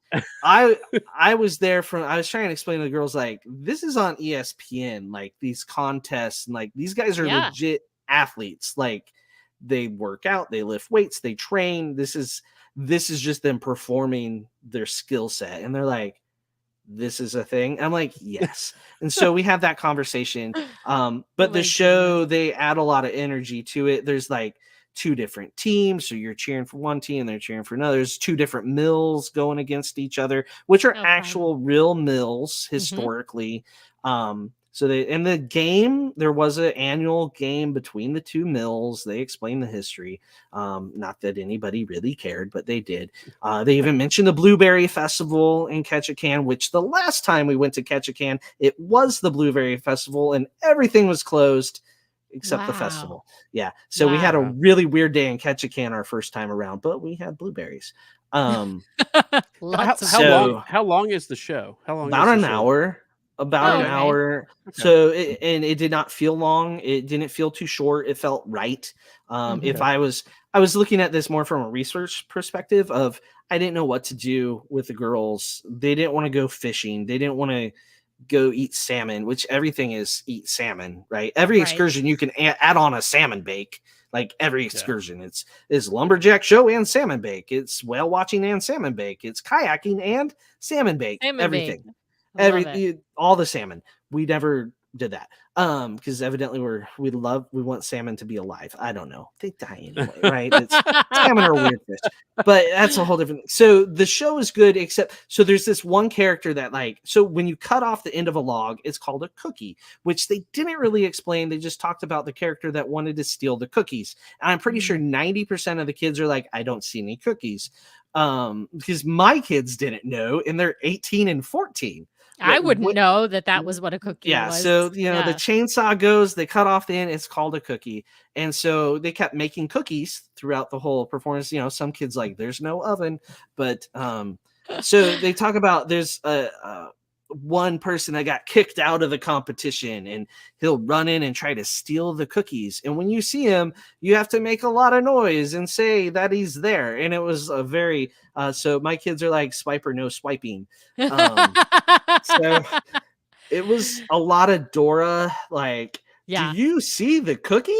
I was there I was trying to explain to the girls, like, this is on ESPN, like these contests, and like these guys are legit athletes. Like, they work out, they lift weights, they train. This is just them performing their skill set. And they're like, this is a thing. I'm like, yes. And so we have that conversation. But the show, they add a lot of energy to it. There's like 2 different teams. So you're cheering for one team, they're cheering for another. There's 2 different mills going against each other, which are actual real mills historically. So in the game, there was an annual game between the 2 mills. They explained the history. Not that anybody really cared, but they did. They even mentioned the Blueberry Festival in Ketchikan, which the last time we went to Ketchikan, it was the Blueberry Festival, and everything was closed except the festival. Yeah. So we had a really weird day in Ketchikan our first time around, but we had blueberries. How long is the show? How long? About an hour. About an hour. Okay. So it did not feel long. It didn't feel too short. It felt right. If I was looking at this more from a research perspective of, I didn't know what to do with the girls. They didn't want to go fishing. They didn't want to go eat salmon, which everything is eat salmon, right? Every excursion you can add on a salmon bake. Like every excursion, it's Lumberjack Show and salmon bake. It's whale watching and salmon bake. It's kayaking and salmon bake. Everything. All the salmon. We never did that because evidently we want salmon to be alive. I don't know, they die anyway, right? Salmon are weird fish, but that's a whole different thing. So the show is good, except so there's this one character that, like, so when you cut off the end of a log, it's called a cookie, which they didn't really explain. They just talked about the character that wanted to steal the cookies, and I'm pretty sure 90% of the kids are like, I don't see any cookies, because my kids didn't know, and they're 18 and 14. I wouldn't know that was what a cookie was. So, the chainsaw goes, they cut off the end, it's called a cookie. And so they kept making cookies throughout the whole performance. Some kids like, there's no oven. But so they talk about there's one person that got kicked out of the competition, and he'll run in and try to steal the cookies. And when you see him, you have to make a lot of noise and say that he's there. And it was a very, so my kids are like, swipe or no swiping. So it was a lot of Dora, like, do you see the cookie?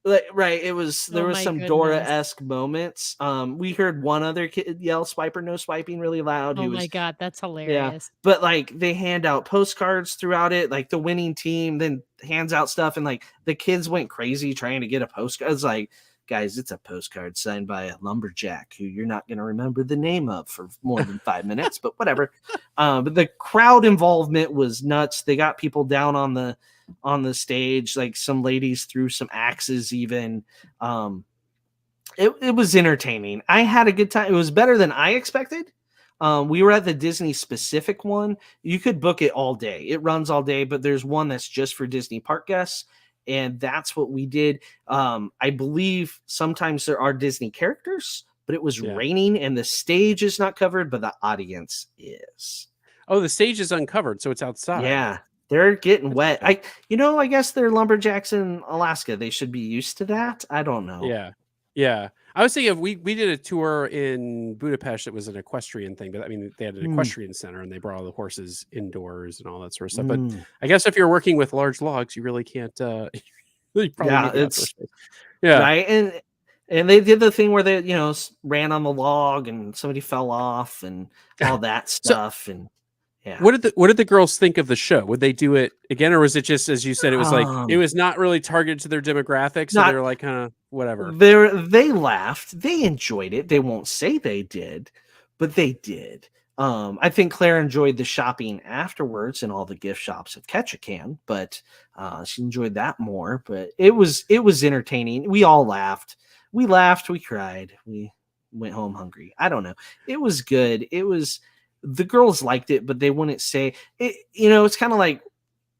Like, right. It was, there was some Dora-esque moments. We heard one other kid yell swipe or no swiping really loud. Oh my God, that's hilarious. Yeah, but like they hand out postcards throughout it, like the winning team then hands out stuff, and like the kids went crazy trying to get a postcard. It's like, guys, it's a postcard signed by a lumberjack who you're not going to remember the name of for more than 5 minutes, but whatever. But the crowd involvement was nuts. They got people down on the stage, like some ladies threw some axes even. It was entertaining. I had a good time. It was better than I expected. We were at the Disney specific one. You could book it all day. It runs all day, but there's one that's just for Disney park guests. And that's what we did. I believe sometimes there are Disney characters, but it was raining and the stage is not covered, but the audience is. Oh, the stage is uncovered, so it's outside. Yeah, they're getting wet. I guess they're lumberjacks in Alaska. They should be used to that. I don't know. Yeah. I was thinking we did a tour in Budapest. It was an equestrian thing, but I mean, they had an equestrian center and they brought all the horses indoors and all that sort of stuff. But I guess if you're working with large logs, you really can't. It's right. And they did the thing where they, ran on the log and somebody fell off and all that stuff. And yeah. What did the girls think of the show? Would they do it again, or was it just, as you said, it was like it was not really targeted to their demographics, so they were like kind of whatever. They laughed, they enjoyed it. They won't say they did, but they did. I think Claire enjoyed the shopping afterwards in all the gift shops of Ketchikan, but she enjoyed that more. But it was entertaining. We all laughed. We cried. We went home hungry. I don't know. It was good. The girls liked it, but they wouldn't say it. It's kind of like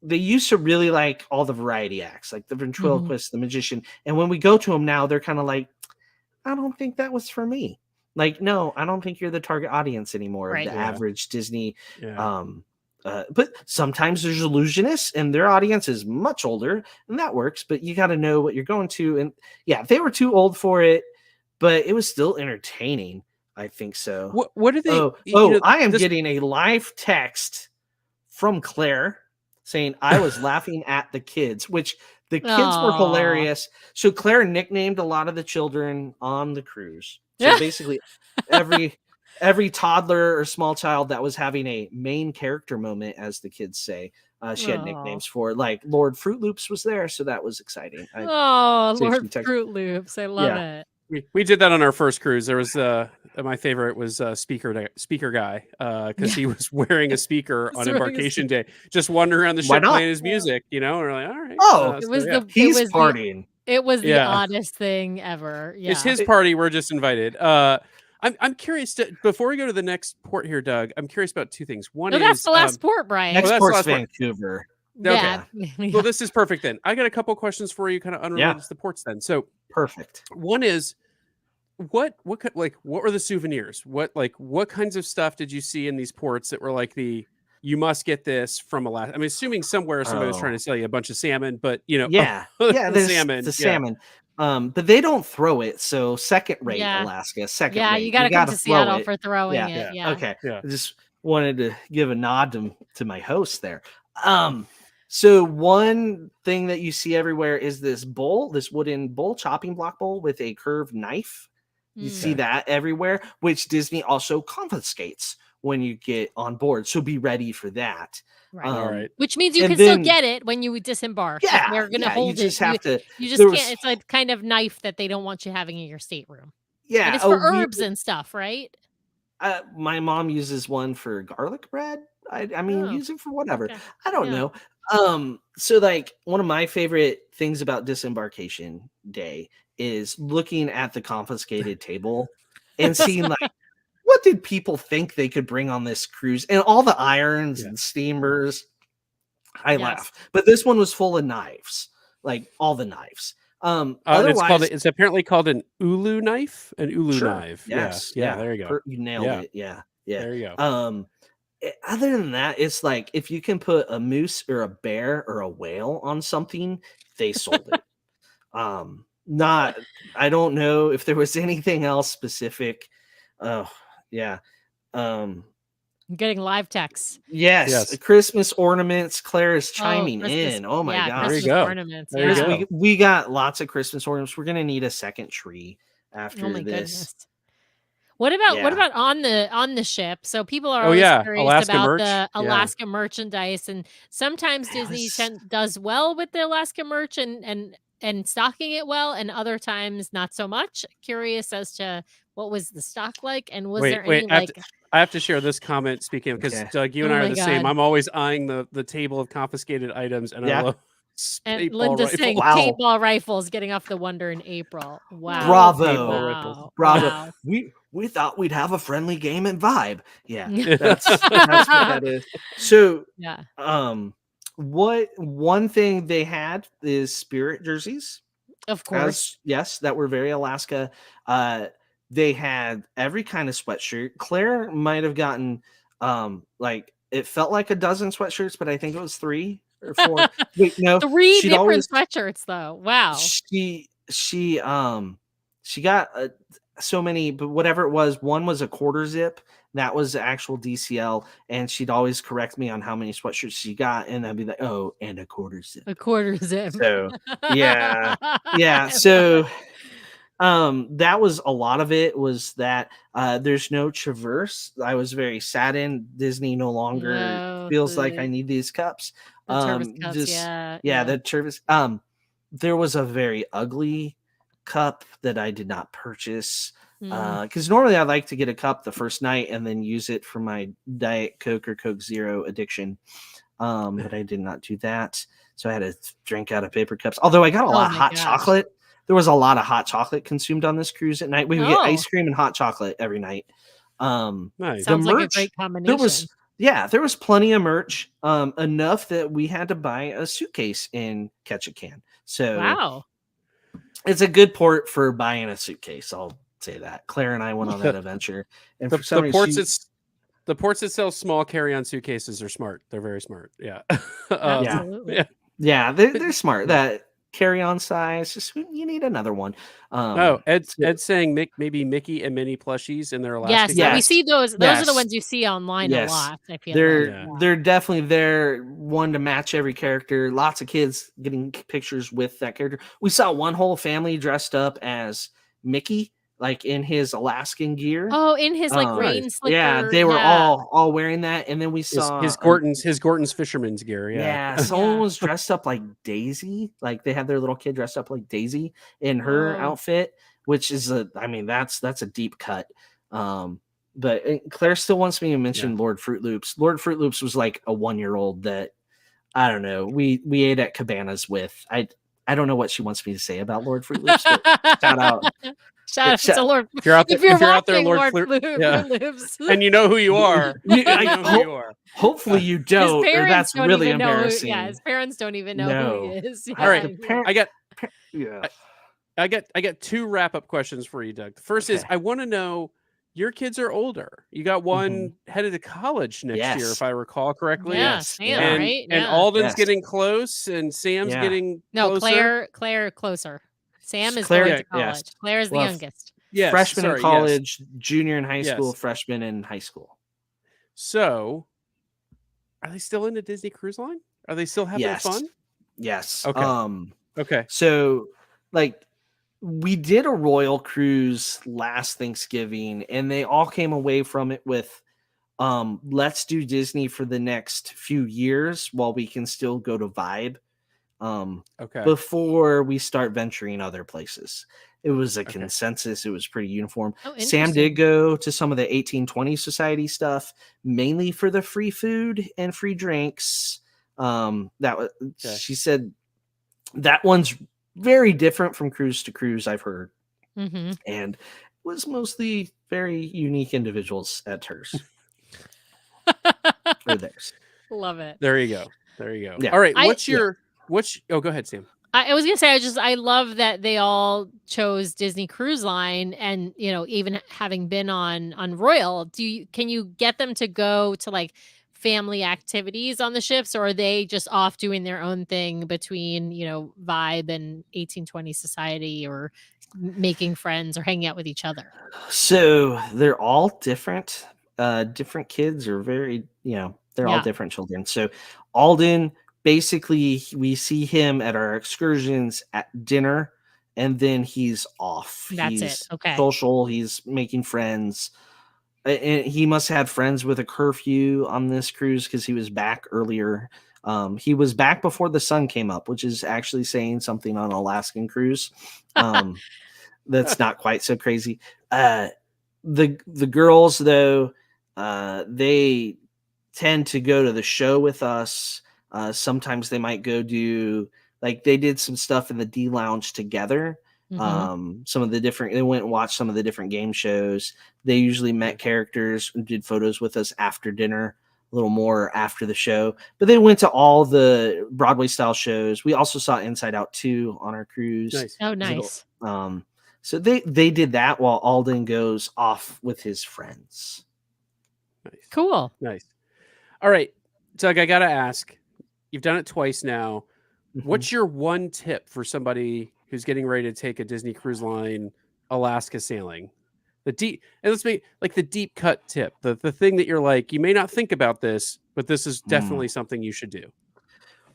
they used to really like all the variety acts, like the ventriloquist, the magician. And when we go to them now, they're kind of like, I don't think that was for me. Like, no, I don't think you're the target audience anymore of the average Disney. But sometimes there's illusionists and their audience is much older and that works, but you got to know what you're going to. And they were too old for it, but it was still entertaining. I think so. What are they? I am getting a live text from Claire saying I was laughing at the kids, which the kids were hilarious. So Claire nicknamed a lot of the children on the cruise. So basically every toddler or small child that was having a main character moment, as the kids say, she had nicknames for. Like Lord Fruit Loops was there, so that was exciting. Lord Fruit Loops. I love it. We did that on our first cruise. There was my favorite was speaker guy because he was wearing a speaker on embarkation day, just wandering around the ship playing his music. And we're like, all right. He's partying. It was the oddest thing ever. Yeah. It's his party. We're just invited. I'm curious before we go to the next port here, Doug. I'm curious about two things. One is that's the last port, Brian. Next port's Vancouver. Okay. Well, this is perfect then. I got a couple questions for you, kind of unrelated to the ports then. So perfect. One is what were the souvenirs? What kinds of stuff did you see in these ports that were like you must get this from Alaska? I'm assuming somewhere somebody was trying to sell you a bunch of salmon, but there's salmon. The salmon. But they don't throw it, so second rate Alaska. Second rate. You gotta come to Seattle for throwing it. Yeah. Okay. I just wanted to give a nod to my host there. So one thing that you see everywhere is this wooden bowl, chopping block bowl with a curved knife. You see that everywhere, which Disney also confiscates when you get on board. So be ready for that. Right. All right. Which means you can still get it when you disembark. Yeah. They're going to hold it. You just have to. You just can't. It's like kind of knife that they don't want you having in your stateroom. Yeah. And it's for herbs and stuff, right? My mom uses one for garlic bread. I mean, use it for whatever. Okay. I don't know. So like one of my favorite things about disembarkation day is looking at the confiscated table and seeing like, what did people think they could bring on this cruise? And all the irons and steamers. I laugh. But this one was full of knives, like all the knives. It's apparently called an ULU knife. An ULU knife. Yes. Yeah. There you go. You nailed it. Yeah. There you go. Other than that, it's like if you can put a moose or a bear or a whale on something, they sold it. I don't know if there was anything else specific. Oh, yeah. I'm getting live texts. Yes. Christmas ornaments. Claire is chiming in. Oh my gosh. There you go. Ornaments. There you go. We got lots of Christmas ornaments. We're gonna need a second tree after this. Goodness. What about on the ship? So people are always curious Alaska about merch. the Alaska merchandise, and sometimes Disney does well with the Alaska merch and stocking it well, and other times not so much. Curious as to what was the stock like, and was there any I have to share this comment speaking because Doug, you and I are the same. I'm always eyeing the table of confiscated items, and I love. And Linda saying paintball rifles getting off the Wonder in April. Wow. Bravo. Wow. We thought we'd have a friendly game and vibe. Yeah. That's what that is. So one thing they had is Spirit jerseys. Of course. That were very Alaska. They had every kind of sweatshirt. Claire might have gotten it felt like a dozen sweatshirts, but I think it was 3 or 4. Wait, no, 3 different sweatshirts though. Wow. She got so many, but whatever it was, one was a quarter zip. That was the actual DCL, and she'd always correct me on how many sweatshirts she got, and I'd be like, "Oh, and a quarter zip." A quarter zip. So yeah. So that was a lot of it. Was that there's no Traverse. I was very saddened. Disney no longer feels like I need these cups. The Traverse cups, the Traverse. There was a very ugly cup that I did not purchase. Because normally I like to get a cup the first night and then use it for my Diet Coke or Coke Zero addiction. But I did not do that. So I had to drink out of paper cups. Although I got a lot of hot chocolate. There was a lot of hot chocolate consumed on this cruise at night. We would get ice cream and hot chocolate every night. Nice. Sounds like a great combination. There was plenty of merch. Enough that we had to buy a suitcase in Ketchikan. So wow. It's a good port for buying a suitcase. I'll say that. Claire and I went on that adventure. And for some reason, the ports that sell small carry-on suitcases are smart. They're very smart. Yeah. Absolutely. Yeah, they're smart. That carry-on size, just you need another one. Ed's saying maybe Mickey and Minnie plushies in their Alaska. Yes, we see those. Those are the ones you see online a lot. I feel they're definitely there. One to match every character. Lots of kids getting pictures with that character. We saw one whole family dressed up as Mickey, like in his Alaskan gear. Oh, in his rain slicker. Yeah, they were all wearing that, and then we saw his Gorton's fisherman's gear. Yeah, someone was dressed up like Daisy, like they had their little kid dressed up like Daisy in her outfit, which is that's a deep cut. But Claire still wants me to mention Lord Fruit Loops. Lord Fruit Loops was like a 1-year-old that I don't know. We ate at Cabanas with. I don't know what she wants me to say about Lord Fruit Loops. But shout out. Shout out to Lord. If you're out there, Lord Fruit Loops, and you know who you are. You know who you are. Hopefully you don't. Or that's really embarrassing. His parents don't even know who he is. All right, I got 2 wrap-up questions for you, Doug. The first is I want to know. Your kids are older. You got one headed to college next year, if I recall correctly. Yes, right? And Alden's getting close, and Sam's getting closer. Claire closer. Sam is going to college. Claire is the youngest. Yes, freshman in college, junior in high school, freshman in high school. So, are they still into Disney Cruise Line? Are they still having fun? Yes. Okay. Okay. So, we did a royal cruise last Thanksgiving, and they all came away from it with, let's do Disney for the next few years while we can still go to Vibe. Before we start venturing other places. It was a consensus. It was pretty uniform. Sam did go to some of the 1820 Society stuff, mainly for the free food and free drinks. She said that one's very different from cruise to cruise, I've heard. And was mostly very unique individuals at hers. Or theirs. Love it. There you go. Yeah. All right. Go ahead, Sam. I was gonna say I love that they all chose Disney Cruise Line, and even having been on Royal, can you get them to go to family activities on the ships, or are they just off doing their own thing between Vibe and 1820 Society, or making friends or hanging out with each other? So they're all different. Different kids are very they're all different children. So Alden, basically, we see him at our excursions at dinner, and then he's off. He's social. He's making friends. And he must have had friends with a curfew on this cruise because he was back earlier. He was back before the sun came up, which is actually saying something on an Alaskan cruise. That's not quite so crazy. The girls, though, they tend to go to the show with us. Sometimes they might go do they did some stuff in the D Lounge together. They went and watched some of the different game shows. They usually met characters and did photos with us after dinner, a little more after the show. But they went to all the Broadway style shows. We also saw Inside Out 2 on our cruise. Nice. Oh, nice. So they did that while Alden goes off with his friends. Nice. Cool. Nice. All right, Doug, I gotta ask. You've done it twice now. What's your one tip for somebody who's getting ready to take a Disney Cruise Line Alaska sailing? Let's make the deep cut tip, the thing that you're you may not think about this, but this is definitely something you should do.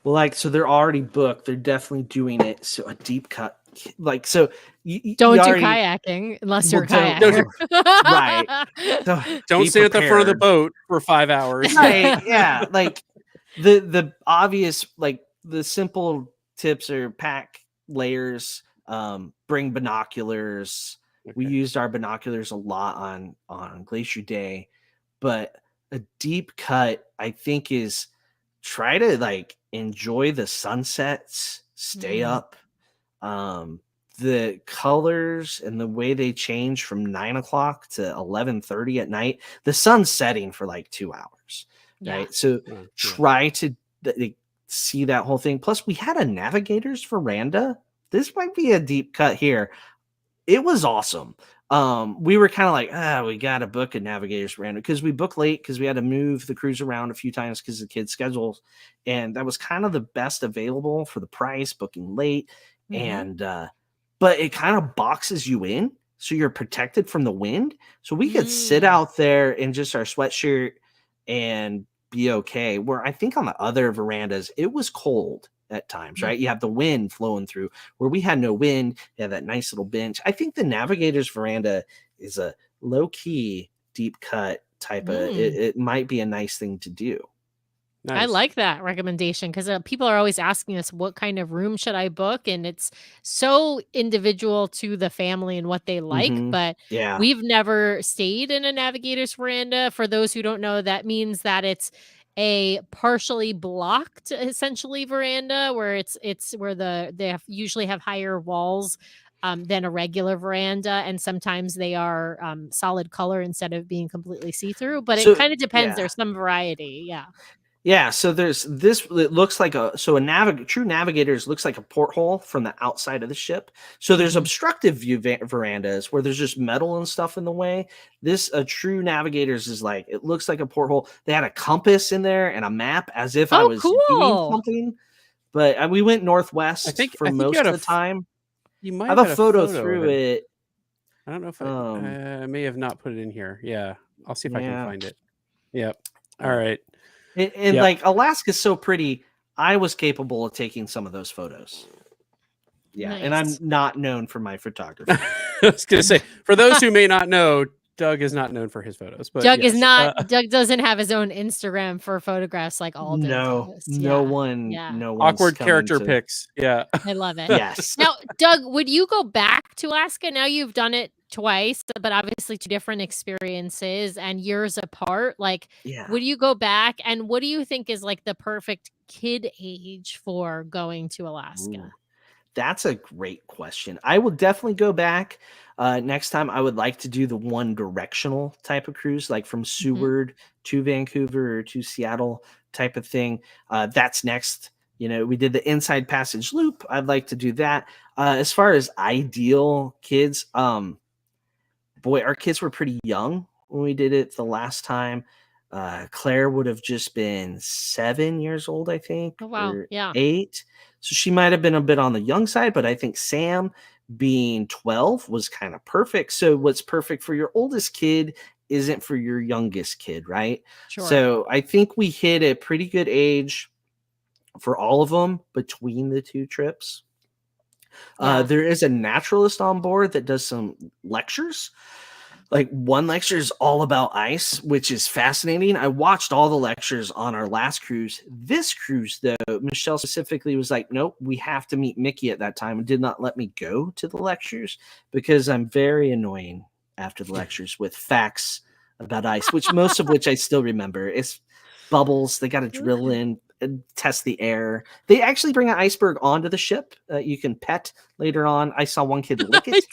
Well, so they're already booked. They're definitely doing it. So a deep cut, don't do kayaking unless you're a kayaker. Right. Don't stay at the front of the boat for 5 hours. Right. Yeah. The obvious, the simple tips are pack layers, bring binoculars, We used our binoculars a lot on Glacier Day, but a deep cut, I think, is try to like enjoy the sunsets, stay up. The colors and the way they change from 9 o'clock to 11:30 at night, the sun's setting for like 2 hours, right? So try to see that whole thing. Plus, we had a navigator's veranda. This might be a deep cut here. It was awesome. We were kind of like, we got to book a navigator's veranda because we booked late because we had to move the cruise around a few times because of the kids' schedules. And that was kind of the best available for the price, booking late. And, but it kind of boxes you in. So you're protected from the wind. So we could sit out there in just our sweatshirt and be okay. Where I think on the other verandas, it was cold at times, right? You have the wind flowing through where we had no wind. You have that nice little bench. I think the navigator's veranda is a low key, deep cut type of, it might be a nice thing to do. Nice. I like that recommendation because people are always asking us what kind of room should I book, and it's so individual to the family and what they like. But we've never stayed in a navigator's veranda. For those who don't know, that means that it's a partially blocked, essentially, veranda where it's where they usually have higher walls than a regular veranda, and sometimes they are solid color instead of being completely see-through. But it kind of depends. There's some variety. Yeah, so there's this. It looks like a true navigators looks like a porthole from the outside of the ship. So there's obstructive view verandas where there's just metal and stuff in the way. This a true navigators is like it looks like a porthole. They had a compass in there and a map as if I was doing something. But we went northwest for most of the time. You might have a photo through it. I don't know if I may have not put it in here. Yeah, I'll see if I can find it. Yep. All right. And like Alaska's so pretty, I was capable of taking some of those photos. Yeah, nice. And I'm not known for my photography. I was going to say, for those who may not know, Doug is not known for his photos. But Doug is not. Doug doesn't have his own Instagram for photographs like Alden. No one. Awkward character pics. Yeah, I love it. Yes. Now, Doug, would you go back to Alaska? Now you've done it twice, but obviously 2 different experiences and years apart. Like, would you go back? And what do you think is like the perfect kid age for going to Alaska? Ooh, that's a great question. I will definitely go back. Next time, I would like to do the one directional type of cruise, like from Seward to Vancouver or to Seattle type of thing. That's next. You know, we did the Inside Passage loop. I'd like to do that. As far as ideal kids, boy, our kids were pretty young when we did it the last time. Claire would have just been 7 years old, I think. Oh, wow. Or yeah. 8. So she might have been a bit on the young side, but I think Sam being 12 was kind of perfect. So what's perfect for your oldest kid isn't for your youngest kid, right? Sure. So I think we hit a pretty good age for all of them between the 2 trips. There is a naturalist on board that does some lectures. Like one lecture is all about ice, which is fascinating. I watched all the lectures on our last cruise. This cruise, though, Michelle specifically was like, nope, we have to meet Mickey at that time, and did not let me go to the lectures because I'm very annoying after the lectures with facts about ice, which most of which I still remember. It's bubbles. They got to drill in and test the air. They actually bring an iceberg onto the ship. You can pet later on. I saw one kid lick it.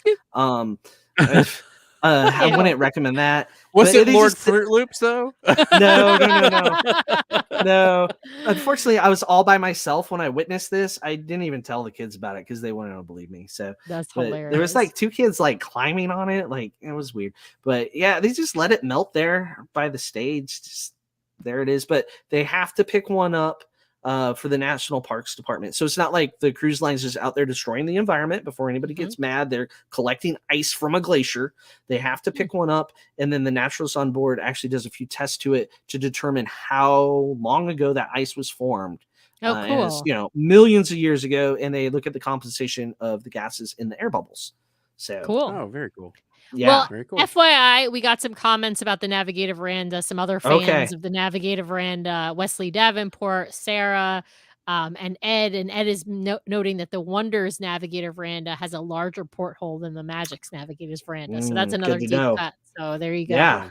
I wouldn't recommend that. Was it Lord Fruit Loops though? No. Unfortunately, I was all by myself when I witnessed this. I didn't even tell the kids about it because they wouldn't believe me. So that's hilarious. There was like 2 kids like climbing on it. Like it was weird. But yeah, they just let it melt there by the stage. Just there it is. But they have to pick one up for the National Parks Department. So it's not like the cruise lines just out there destroying the environment before anybody gets mad. They're collecting ice from a glacier. They have to pick one up, and then the naturalist on board actually does a few tests to it to determine how long ago that ice was formed. Oh, cool. It's, millions of years ago, and they look at the composition of the gases in the air bubbles. So cool. Oh, very cool. Yeah, well, very cool. FYI, we got some comments about the Navigator Veranda. Some other fans of the Navigator Veranda: Wesley Davenport, Sarah, And Ed is noting that the Wonders Navigator veranda has a larger porthole than the Magic's Navigator's veranda. So that's another deep cut. So there you go.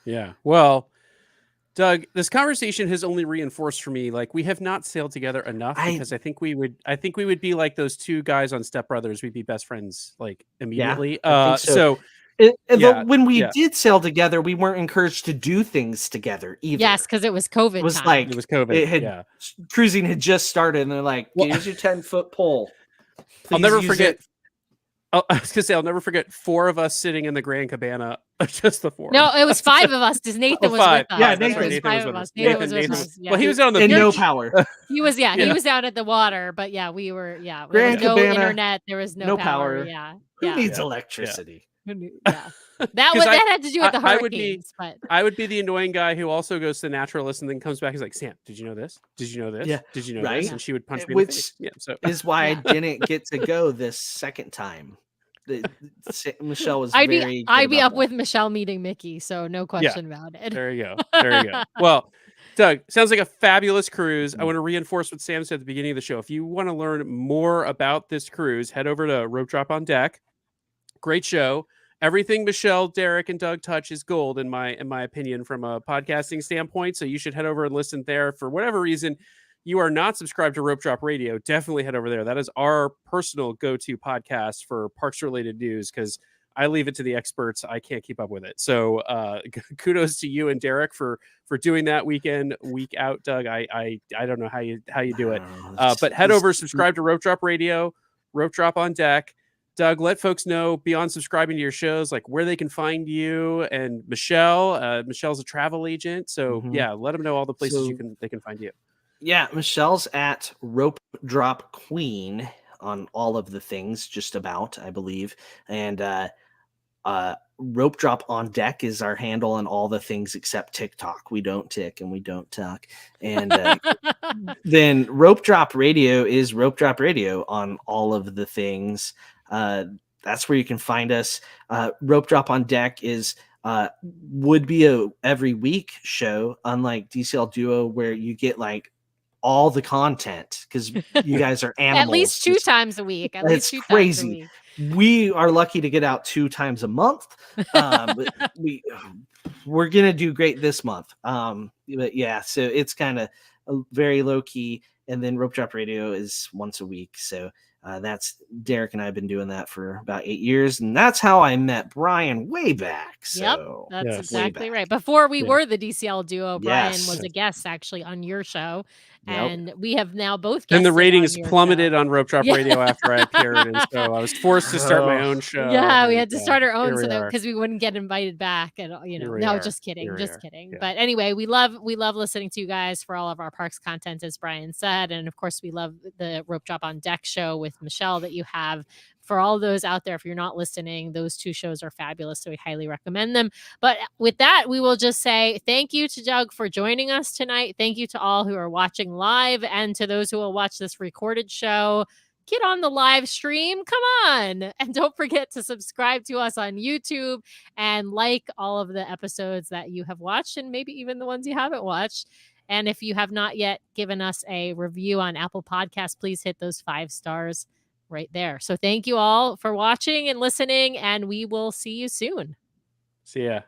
Yeah. Well, Doug, this conversation has only reinforced for me, like, we have not sailed together enough, because I think we would be like those two guys on Step Brothers. We'd be best friends like immediately. I think so. When we did sail together, we weren't encouraged to do things together either. Yes, because it was COVID. It was time. like it was COVID. Cruising had just started, and they're like, "Here's your 10-foot pole." I'll never forget. I was gonna say, I'll never forget 4 of us sitting in the Grand Cabana, just the 4. No, it was 5 of us because Nathan was 5. with us. Yeah, Nathan was 5 of us. Nathan was with us. Well, he was on the and beach. no power. He was he was out at the water, but we were there Grand was no Cabana, internet, there was no power. Who needs electricity? That had to do with the hurricanes. I would be the annoying guy who also goes to the naturalist and then comes back. He's like, Sam, did you know this? Did you know this? Yeah. Did you know this? And she would punch me in the face. So is why I didn't get to go this second time. Michelle was I'd be up with Michelle meeting Mickey, so no question about it. There you go. Well, Doug, sounds like a fabulous cruise. I want to reinforce what Sam said at the beginning of the show. If you want to learn more about this cruise, head over to Rope Drop on Deck. Great show. Everything Michelle, Derek, and Doug touch is gold in my opinion from a podcasting standpoint. So you should head over and listen there. For whatever reason you are not subscribed to Rope Drop Radio, definitely head over there. That is our personal go-to podcast for parks-related news, because I leave it to the experts. I can't keep up with it. So kudos to you and Derek for doing that week in, week out, Doug. I don't know how you do it. But head over, subscribe to Rope Drop Radio, Rope Drop on Deck. Doug, let folks know, beyond subscribing to your shows, like where they can find you, and Michelle. Michelle's a travel agent. So let them know all the places they can find you. Yeah, Michelle's at Rope Drop Queen on all of the things, just about, I believe. And Rope Drop on Deck is our handle on all the things except TikTok. We don't tick and we don't talk. And then Rope Drop Radio is Rope Drop Radio on all of the things. That's where you can find us. Rope Drop on Deck is would be a every week show, unlike DCL Duo, where you get like all the content because you guys are animals. At least 2 times a week. It's crazy. We are lucky to get out 2 times a month. We're gonna do great this month. But yeah, so it's kind of very low key. And then Rope Drop Radio is once a week. So that's Derek and I have been doing that for about 8 years, and that's how I met Brian way back. So that's exactly right. Before we were the DCL Duo, Brian was a guest actually on your show, and we have now both. And the ratings plummeted on Rope Drop Radio after I appeared, and so I was forced to start my own show. Yeah, we had to start our own so that because we wouldn't get invited back, and no, just kidding. Yeah. But anyway, we love listening to you guys for all of our parks content, as Brian said, and of course we love the Rope Drop on Deck show with Michelle that you have. For all those out there, if you're not listening, those 2 shows are fabulous, so we highly recommend them. But with that, we will just say thank you to Doug for joining us tonight. Thank you to all who are watching live, and to those who will watch this recorded show. Get on the live stream. Come on. And don't forget to subscribe to us on YouTube and like all of the episodes that you have watched, and maybe even the ones you haven't watched. And if you have not yet given us a review on Apple Podcasts, please hit those 5 stars right there. So thank you all for watching and listening, and we will see you soon. See ya.